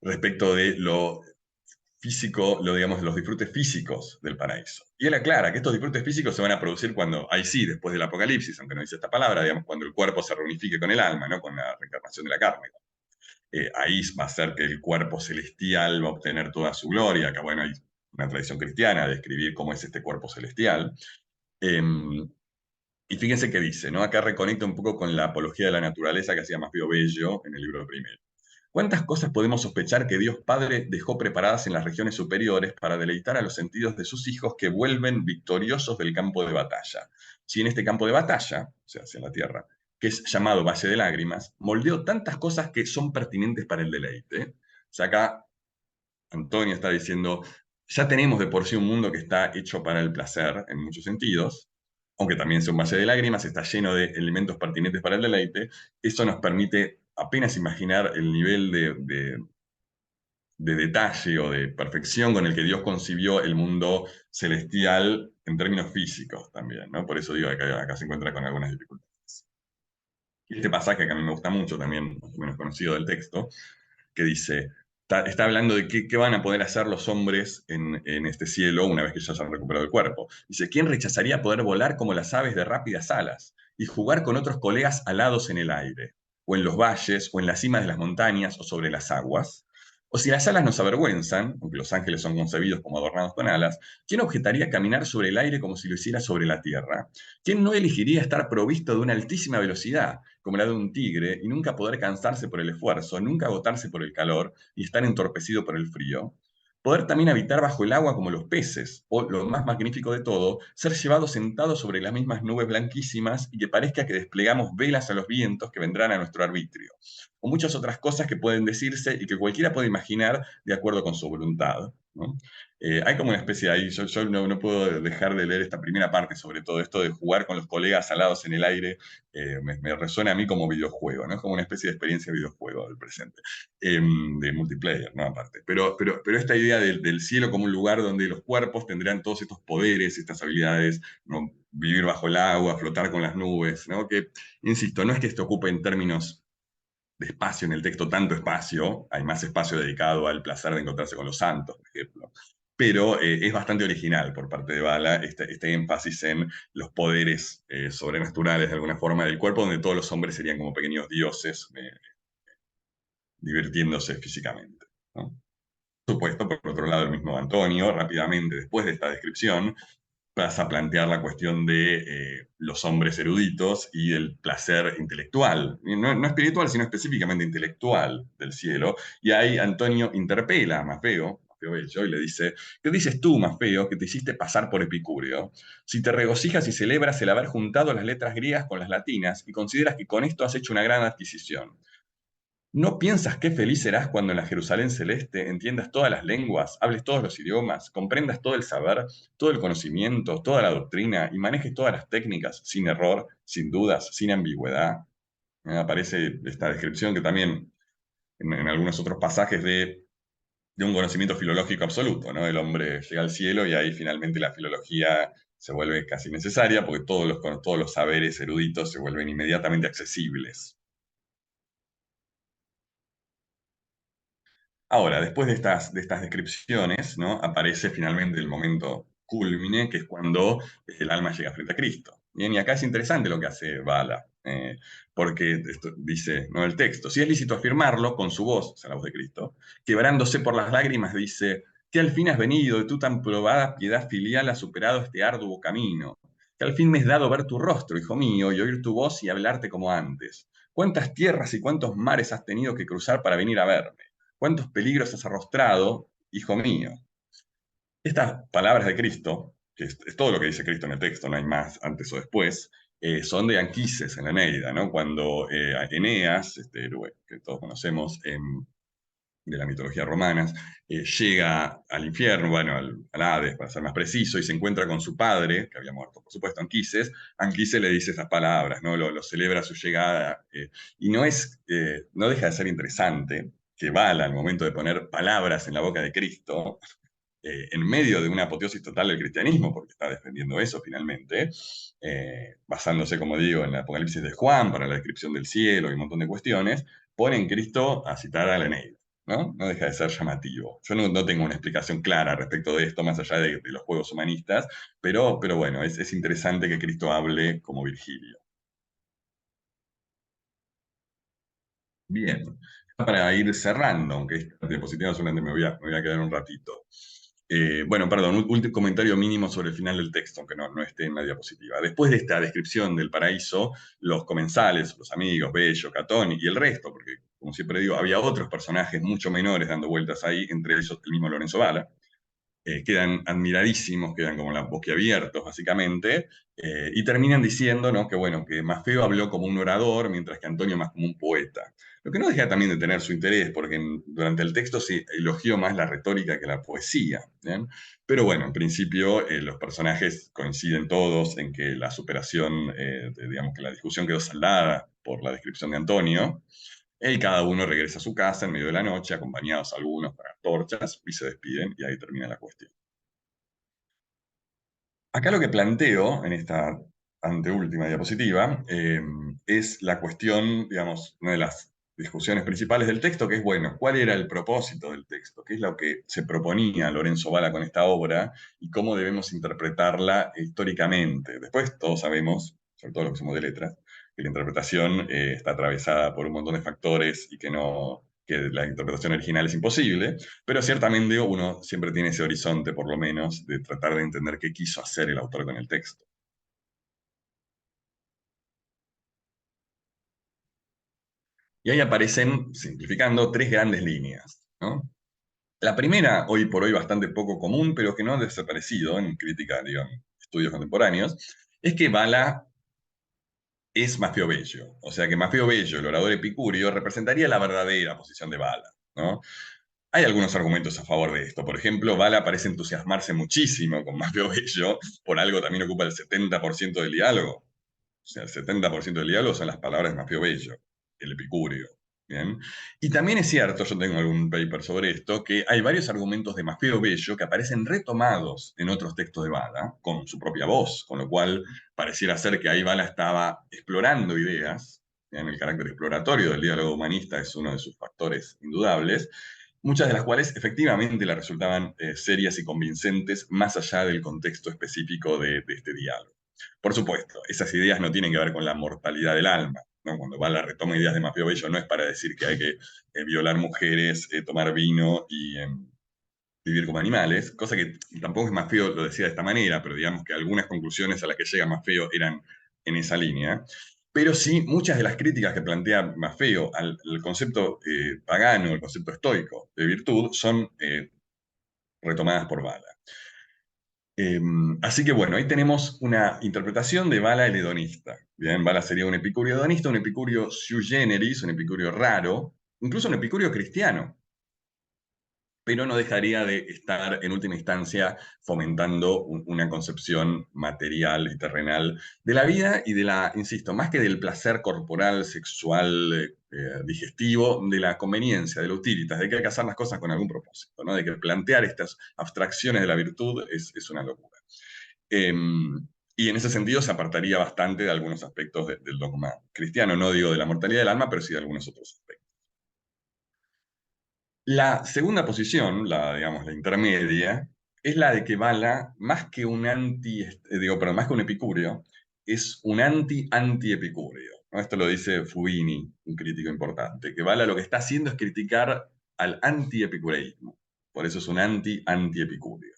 respecto de lo físico, digamos, los disfrutes físicos del paraíso. Y él aclara que estos disfrutes físicos se van a producir cuando, ahí sí, después del apocalipsis, aunque no dice esta palabra, digamos, cuando el cuerpo se reunifique con el alma, ¿no? Con la reencarnación de la carne. Ahí va a ser que el cuerpo celestial va a obtener toda su gloria. Acá, bueno, hay una tradición cristiana de describir cómo es este cuerpo celestial. Y fíjense qué dice, ¿no? Acá reconecta un poco con la apología de la naturaleza que hacía Mafio Bello en el libro primero. ¿Cuántas cosas podemos sospechar que Dios Padre dejó preparadas en las regiones superiores para deleitar a los sentidos de sus hijos que vuelven victoriosos del campo de batalla? Si en este campo de batalla, o sea, hacia la tierra, que es llamado Valle de Lágrimas, moldeó tantas cosas que son pertinentes para el deleite. O sea, acá Antonio está diciendo, ya tenemos de por sí un mundo que está hecho para el placer en muchos sentidos, aunque también sea un valle de lágrimas, está lleno de elementos pertinentes para el deleite. Eso nos permite apenas imaginar el nivel de detalle o de perfección con el que Dios concibió el mundo celestial en términos físicos también, ¿no? Por eso digo que acá se encuentra con algunas dificultades. Y este pasaje que a mí me gusta mucho, también más o menos conocido del texto, que dice, está hablando de qué van a poder hacer los hombres en este cielo una vez que ya hayan recuperado el cuerpo. Dice, ¿quién rechazaría poder volar como las aves de rápidas alas y jugar con otros colegas alados en el aire, o en los valles, o en las cimas de las montañas, o sobre las aguas? O si las alas nos avergüenzan, aunque los ángeles son concebidos como adornados con alas, ¿quién objetaría caminar sobre el aire como si lo hiciera sobre la tierra? ¿Quién no elegiría estar provisto de una altísima velocidad, como la de un tigre, y nunca poder cansarse por el esfuerzo, nunca agotarse por el calor y estar entorpecido por el frío? Poder también habitar bajo el agua como los peces, o lo más magnífico de todo, ser llevado sentado sobre las mismas nubes blanquísimas y que parezca que desplegamos velas a los vientos que vendrán a nuestro arbitrio, o muchas otras cosas que pueden decirse y que cualquiera puede imaginar de acuerdo con su voluntad, ¿no? Hay como una especie de ahí, yo no puedo dejar de leer esta primera parte sobre todo esto de jugar con los colegas alados en el aire, me resuena a mí como videojuego, ¿no? Es como una especie de experiencia de videojuego del presente, de multiplayer, ¿no? Aparte. Pero esta idea del cielo como un lugar donde los cuerpos tendrán todos estos poderes, estas habilidades, ¿no? Vivir bajo el agua, flotar con las nubes, ¿no? Que, insisto, no es que esto ocupe en términos de espacio en el texto tanto espacio, hay más espacio dedicado al placer de encontrarse con los santos, por ejemplo, pero es bastante original por parte de Bala este énfasis en los poderes sobrenaturales de alguna forma del cuerpo, donde todos los hombres serían como pequeños dioses divirtiéndose físicamente, ¿no? Por supuesto, por otro lado, el mismo Antonio, rápidamente después de esta descripción, pasa a plantear la cuestión de los hombres eruditos y el placer intelectual, no espiritual, sino específicamente intelectual del cielo. Y ahí Antonio interpela a Maffeo Bello, y le dice: ¿qué dices tú, Maffeo, que te hiciste pasar por epicúreo? Si te regocijas y celebras el haber juntado las letras griegas con las latinas y consideras que con esto has hecho una gran adquisición, ¿no piensas qué feliz serás cuando en la Jerusalén celeste entiendas todas las lenguas, hables todos los idiomas, comprendas todo el saber, todo el conocimiento, toda la doctrina y manejes todas las técnicas sin error, sin dudas, sin ambigüedad? Aparece esta descripción que también en algunos otros pasajes de un conocimiento filológico absoluto, ¿no? El hombre llega al cielo y ahí finalmente la filología se vuelve casi necesaria porque todos los saberes eruditos se vuelven inmediatamente accesibles. Ahora, después de estas descripciones, ¿no? Aparece finalmente el momento culmine, que es cuando el alma llega frente a Cristo. Bien, y acá es interesante lo que hace Bala, porque esto dice, ¿no? El texto: si es lícito afirmarlo con su voz, o sea, la voz de Cristo, quebrándose por las lágrimas, dice: que al fin has venido y tú tan probada piedad filial has superado este arduo camino, que al fin me es dado ver tu rostro, hijo mío, y oír tu voz y hablarte como antes. ¿Cuántas tierras y cuántos mares has tenido que cruzar para venir a verme? ¿Cuántos peligros has arrostrado, hijo mío? Estas palabras de Cristo, que es todo lo que dice Cristo en el texto, no hay más antes o después, son de Anquises en la Eneida, ¿no? Cuando Eneas, este héroe que todos conocemos, de la mitología romana, llega al infierno, bueno, al Hades, para ser más preciso, y se encuentra con su padre, que había muerto, por supuesto, Anquises. Anquises le dice esas palabras, ¿no? Lo celebra su llegada, y no deja de ser interesante que Bala, al momento de poner palabras en la boca de Cristo, en medio de una apoteosis total del cristianismo, porque está defendiendo eso finalmente, basándose, como digo, en el Apocalipsis de Juan para la descripción del cielo y un montón de cuestiones, pone en Cristo a citar a la Eneida, ¿no? No deja de ser llamativo. Yo no tengo una explicación clara respecto de esto, más allá de los juegos humanistas, pero bueno, es interesante que Cristo hable como Virgilio. Bien, para ir cerrando, aunque esta diapositiva solamente me voy a quedar un ratito. Bueno, perdón, un último comentario mínimo sobre el final del texto, aunque no esté en la diapositiva. Después de esta descripción del paraíso, los comensales, los amigos, Bello, Catón y el resto, porque como siempre digo, había otros personajes mucho menores dando vueltas ahí, entre ellos el mismo Lorenzo Bala, quedan admiradísimos, quedan como la boquiabiertos, básicamente, y terminan diciendo, ¿no? Que bueno, que Maffeo habló como un orador, mientras que Antonio más como un poeta. Lo que no deja también de tener su interés, porque durante el texto se elogió más la retórica que la poesía, ¿bien? Pero bueno, en principio los personajes coinciden todos en que la superación, digamos que la discusión quedó saldada por la descripción de Antonio, y cada uno regresa a su casa en medio de la noche, acompañados algunos con antorchas, y se despiden, y ahí termina la cuestión. Acá lo que planteo en esta anteúltima diapositiva es la cuestión, digamos, una de las discusiones principales del texto, que es, bueno, ¿cuál era el propósito del texto? ¿Qué es lo que se proponía Lorenzo Bala con esta obra y cómo debemos interpretarla históricamente? Después todos sabemos, sobre todo los que somos de letras, que la interpretación está atravesada por un montón de factores y que que la interpretación original es imposible, pero ciertamente uno siempre tiene ese horizonte, por lo menos, de tratar de entender qué quiso hacer el autor con el texto. Y ahí aparecen, simplificando, tres grandes líneas, ¿no? La primera, hoy por hoy bastante poco común, pero que no ha desaparecido en crítica, digamos, estudios contemporáneos, es que Bala es Maffeo Bello. O sea que Maffeo Bello, el orador epicúreo, representaría la verdadera posición de Bala, ¿no? Hay algunos argumentos a favor de esto. Por ejemplo, Bala parece entusiasmarse muchísimo con Maffeo Bello, por algo también ocupa el 70% del diálogo. O sea, el 70% del diálogo son las palabras de Maffeo Bello, el epicúreo. ¿Bien? Y también es cierto, yo tengo algún paper sobre esto, que hay varios argumentos de Maffeo Bello que aparecen retomados en otros textos de Bala, con su propia voz, con lo cual pareciera ser que ahí Bala estaba explorando ideas, en el carácter exploratorio del diálogo humanista es uno de sus factores indudables, muchas de las cuales efectivamente le resultaban serias y convincentes más allá del contexto específico de este diálogo. Por supuesto, esas ideas no tienen que ver con la mortalidad del alma, ¿no? Cuando Bala retoma ideas de Maffeo Bello no es para decir que hay que violar mujeres, tomar vino y vivir como animales, cosa que tampoco es Maffeo lo decía de esta manera, pero digamos que algunas conclusiones a las que llega Maffeo eran en esa línea. Pero sí, muchas de las críticas que plantea Maffeo al concepto pagano, el concepto estoico de virtud, son retomadas por Bala. Así que bueno, ahí tenemos una interpretación de Bala el hedonista. Bien, Bala sería un epicurio hedonista, un epicurio sui generis, un epicurio raro, incluso un epicurio cristiano, pero no dejaría de estar en última instancia fomentando una concepción material y terrenal de la vida y de la, insisto, más que del placer corporal, sexual, digestivo, de la conveniencia, de la utilitas, de que hay que hacer las cosas con algún propósito, ¿no? De que plantear estas abstracciones de la virtud es una locura. Eh, y en ese sentido se apartaría bastante de algunos aspectos del dogma cristiano, no digo de la mortalidad del alma, pero sí de algunos otros aspectos. La segunda posición, la, digamos, la intermedia, es la de que Bala, más que un digo, perdón, más que un epicúreo, es un anti-epicúreo, ¿no? Esto lo dice Fubini, un crítico importante, que Bala lo que está haciendo es criticar al anti-epicureísmo. Por eso es un anti-epicúreo.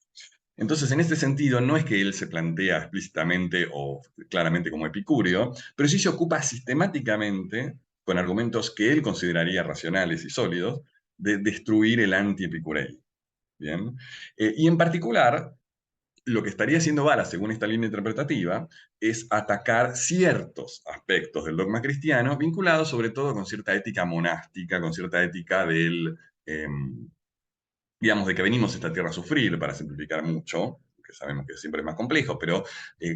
Entonces, en este sentido, no es que él se plantea explícitamente o claramente como epicúreo, pero sí se ocupa sistemáticamente, con argumentos que él consideraría racionales y sólidos, de destruir el anti-epicureísmo. ¿Bien? Y en particular, lo que estaría haciendo Bala, según esta línea interpretativa, es atacar ciertos aspectos del dogma cristiano, vinculados sobre todo con cierta ética monástica, con cierta ética del, digamos, de que venimos a esta tierra a sufrir, para simplificar mucho, que sabemos que siempre es más complejo, pero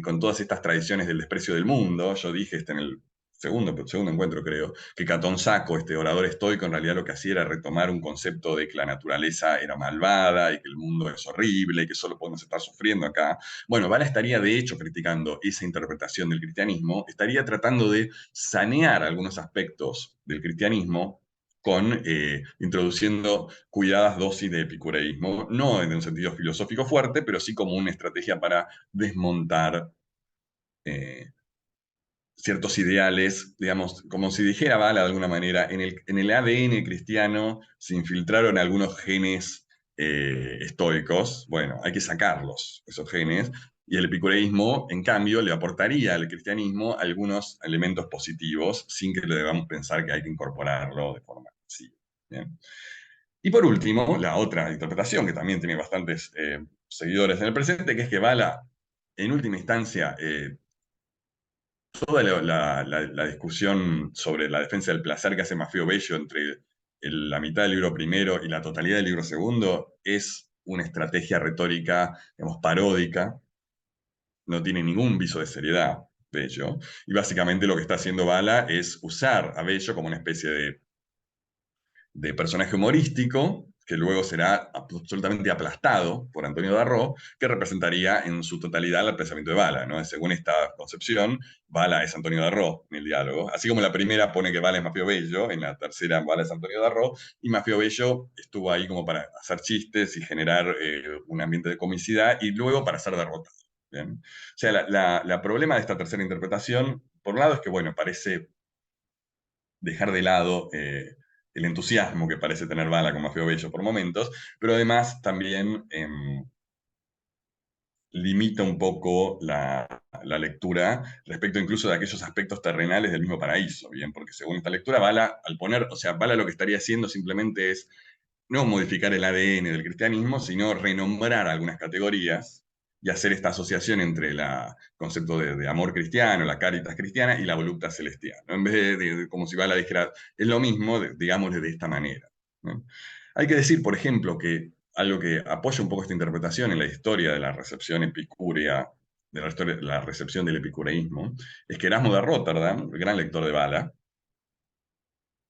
con todas estas tradiciones del desprecio del mundo, yo dije en el segundo encuentro, creo, que Catón Saco, este orador estoico, en realidad lo que hacía era retomar un concepto de que la naturaleza era malvada y que el mundo es horrible y que solo podemos estar sufriendo acá. Bueno, Bala estaría de hecho criticando esa interpretación del cristianismo, estaría tratando de sanear algunos aspectos del cristianismo con introduciendo cuidadas dosis de epicureísmo, no en un sentido filosófico fuerte, pero sí como una estrategia para desmontar eh, ciertos ideales, digamos, como si dijera Bala de alguna manera, en el ADN cristiano se infiltraron algunos genes estoicos, bueno, hay que sacarlos, esos genes, y el epicureísmo, en cambio, le aportaría al cristianismo algunos elementos positivos, sin que le debamos pensar que hay que incorporarlo de forma así. ¿Bien? Y por último, la otra interpretación, que también tiene bastantes seguidores en el presente, que es que Bala, en última instancia, toda la discusión sobre la defensa del placer que hace Maffeo Bello entre la mitad del libro primero y la totalidad del libro segundo es una estrategia retórica, digamos, paródica, no tiene ningún viso de seriedad, Bello, y básicamente lo que está haciendo Bala es usar a Bello como una especie de personaje humorístico, que luego será absolutamente aplastado por Antonio Darro, que representaría en su totalidad el pensamiento de Bala, ¿no? Según esta concepción, Bala es Antonio Darro en el diálogo. Así como la primera pone que Bala es Maffeo Bello, en la tercera Bala es Antonio Darro, y Maffeo Bello estuvo ahí como para hacer chistes y generar un ambiente de comicidad, y luego para ser derrotado. ¿Bien? O sea, la problema de esta tercera interpretación, por un lado, es que, bueno, parece dejar de lado el entusiasmo que parece tener Bala con Maffeo Bello por momentos, pero además también limita un poco la lectura respecto incluso de aquellos aspectos terrenales del mismo paraíso, ¿bien? Porque según esta lectura, Bala, al poner, o sea, Bala lo que estaría haciendo simplemente es no modificar el ADN del cristianismo, sino renombrar algunas categorías y hacer esta asociación entre el concepto de amor cristiano, la caritas cristiana y la voluptas celestial, ¿no? En vez como si Bala dijera, es lo mismo, digámosle de esta manera, ¿no? Hay que decir, por ejemplo, que algo que apoya un poco esta interpretación en la historia de la recepción epicúrea, de la, historia, la recepción del epicureísmo, es que Erasmo de Rotterdam, el gran lector de Bala,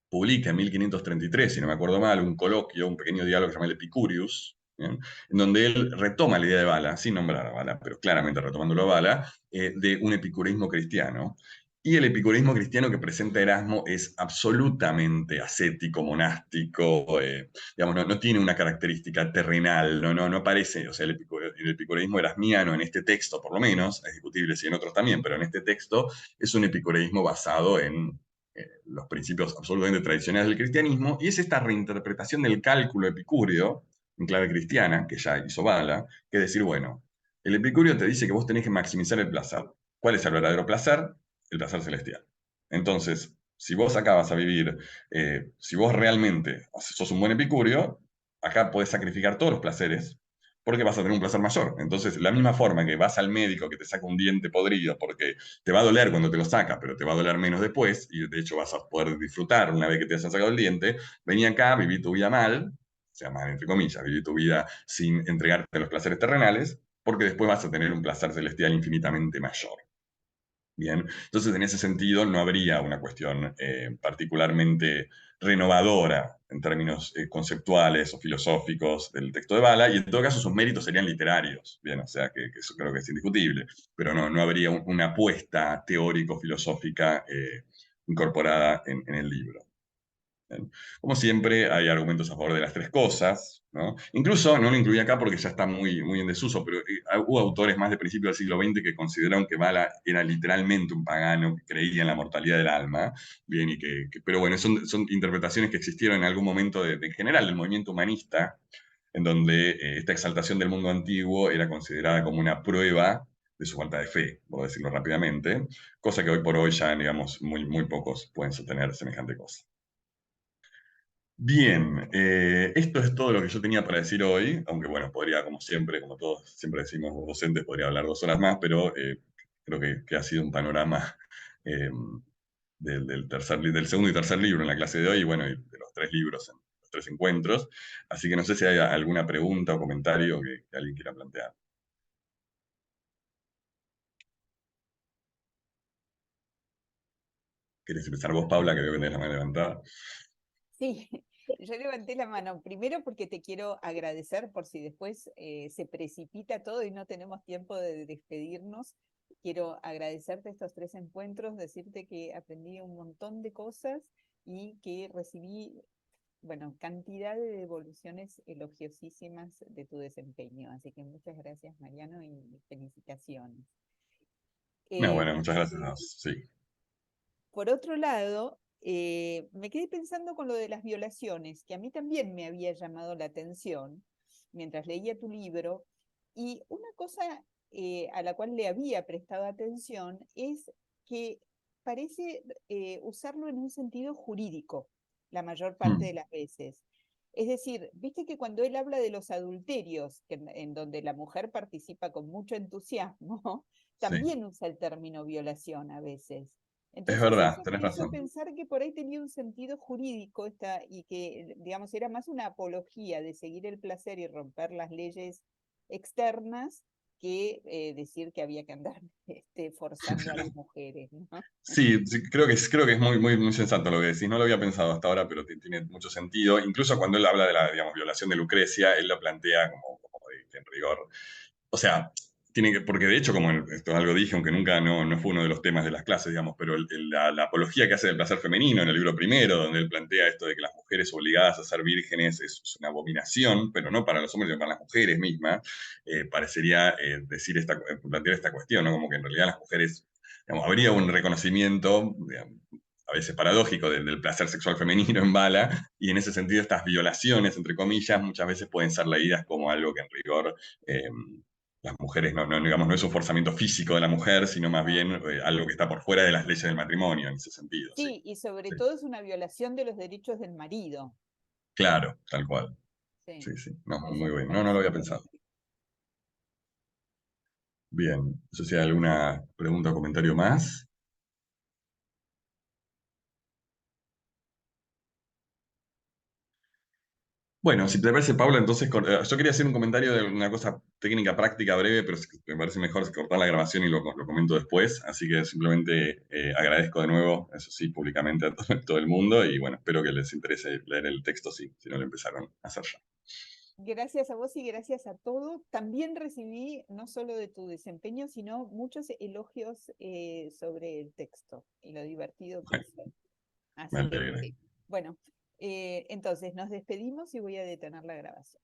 publica en 1533, si no me acuerdo mal, un coloquio, un pequeño diálogo que se llama el Epicurius, ¿bien? En donde él retoma la idea de Bala, sin nombrar a Bala, pero claramente retomándolo a Bala, de un epicureísmo cristiano. Y el epicureísmo cristiano que presenta Erasmo es absolutamente ascético, monástico, digamos, no tiene una característica terrenal, no aparece, o sea, el epicureísmo erasmiano en este texto, por lo menos, es discutible si en otros también, pero en este texto es un epicureísmo basado en los principios absolutamente tradicionales del cristianismo, y es esta reinterpretación del cálculo epicúreo en clave cristiana, que ya hizo Bala, que es decir, bueno, el epicúreo te dice que vos tenés que maximizar el placer. ¿Cuál es el verdadero placer? El placer celestial. Entonces, si vos acá vas a vivir, si vos realmente sos un buen epicúreo, acá podés sacrificar todos los placeres porque vas a tener un placer mayor. Entonces, la misma forma que vas al médico que te saca un diente podrido porque te va a doler cuando te lo saca, pero te va a doler menos después, y de hecho vas a poder disfrutar una vez que te hayan sacado el diente, vení acá, viví tu vida mal, o sea, mal entre comillas, viví tu vida sin entregarte a los placeres terrenales, porque después vas a tener un placer celestial infinitamente mayor. Bien, entonces en ese sentido no habría una cuestión particularmente renovadora en términos conceptuales o filosóficos del texto de Bala, y en todo caso sus méritos serían literarios, bien, o sea que eso creo que es indiscutible, pero no habría una apuesta teórico-filosófica incorporada en el libro. Bien. Como siempre, hay argumentos a favor de las tres cosas, ¿no? Incluso, no lo incluí acá porque ya está muy en desuso, pero hubo autores más de principios del siglo XX que consideraron que Bala era literalmente un pagano que creía en la mortalidad del alma, bien, pero bueno, son interpretaciones que existieron en algún momento en general del movimiento humanista, en donde esta exaltación del mundo antiguo era considerada como una prueba de su falta de fe, por decirlo rápidamente, cosa que hoy por hoy ya, digamos, muy pocos pueden sostener semejante cosa. Bien, esto es todo lo que yo tenía para decir hoy, aunque bueno, podría, como siempre, como todos siempre decimos los docentes, podría hablar 2 horas más, pero creo que ha sido un panorama eh, del segundo y tercer libro en la clase de hoy, y bueno, y de los 3 libros en los 3 encuentros. Así que no sé si hay alguna pregunta o comentario que alguien quiera plantear. ¿Querés empezar vos, Paula, que veo que tenés la mano levantada? Sí, yo levanté la mano primero porque te quiero agradecer por si después se precipita todo y no tenemos tiempo de despedirnos. Quiero agradecerte estos 3 encuentros, decirte que aprendí un montón de cosas y que recibí, bueno, cantidad de devoluciones elogiosísimas de tu desempeño. Así que muchas gracias, Mariano, y felicitaciones. No, bueno, Em, muchas gracias. Sí. Por otro lado, me quedé pensando con lo de las violaciones, que a mí también me había llamado la atención mientras leía tu libro, y una cosa a la cual le había prestado atención es que parece usarlo en un sentido jurídico la mayor parte Mm, de las veces. Es decir, viste que cuando él habla de los adulterios, en donde la mujer participa con mucho entusiasmo, sí, también usa el término violación a veces. es Entonces verdad, eso tenés me hizo razón. pensar que por ahí tenía un sentido jurídico y que, digamos, era más una apología de seguir el placer y romper las leyes externas que decir que había que andar forzando a las mujeres, ¿no? Sí, sí, creo que es muy sensato lo que decís. No lo había pensado hasta ahora, pero tiene mucho sentido. Incluso cuando él habla de la, digamos, violación de Lucrecia, él lo plantea como en rigor. O sea, porque de hecho, como esto algo dije, aunque nunca no fue uno de los temas de las clases, digamos, pero la apología que hace del placer femenino en el libro primero, donde él plantea esto de que las mujeres obligadas a ser vírgenes es una abominación, pero no para los hombres, sino para las mujeres mismas, parecería plantear esta cuestión, ¿no? Como que en realidad las mujeres, digamos, habría un reconocimiento, digamos, a veces paradójico del placer sexual femenino en bala, y en ese sentido estas violaciones, entre comillas, muchas veces pueden ser leídas como algo que en rigor eh, las mujeres digamos, no es un forzamiento físico de la mujer, sino más No. bien algo que está por fuera de las leyes del matrimonio en ese sentido, sí. Sí, y sobre Sí. todo es una violación de los derechos del marido. Claro, tal cual. Sí, Sí, sí. No, eso muy me bien. No, no lo parece había que... pensado. Bien. No sé si hay alguna pregunta o comentario más. Bueno, si te parece, Paula, entonces yo quería hacer un comentario de una cosa técnica práctica breve, pero me parece mejor cortar la grabación y lo comento después. Así que simplemente agradezco de nuevo, eso sí, públicamente a todo el mundo y bueno, espero que les interese leer el texto si no lo empezaron a hacer ya. Gracias a vos y gracias a todo. También recibí, no solo de tu desempeño, sino muchos elogios sobre el texto y lo divertido que Bueno, es. me Así que, alegra. bueno, entonces nos despedimos y voy a detener la grabación.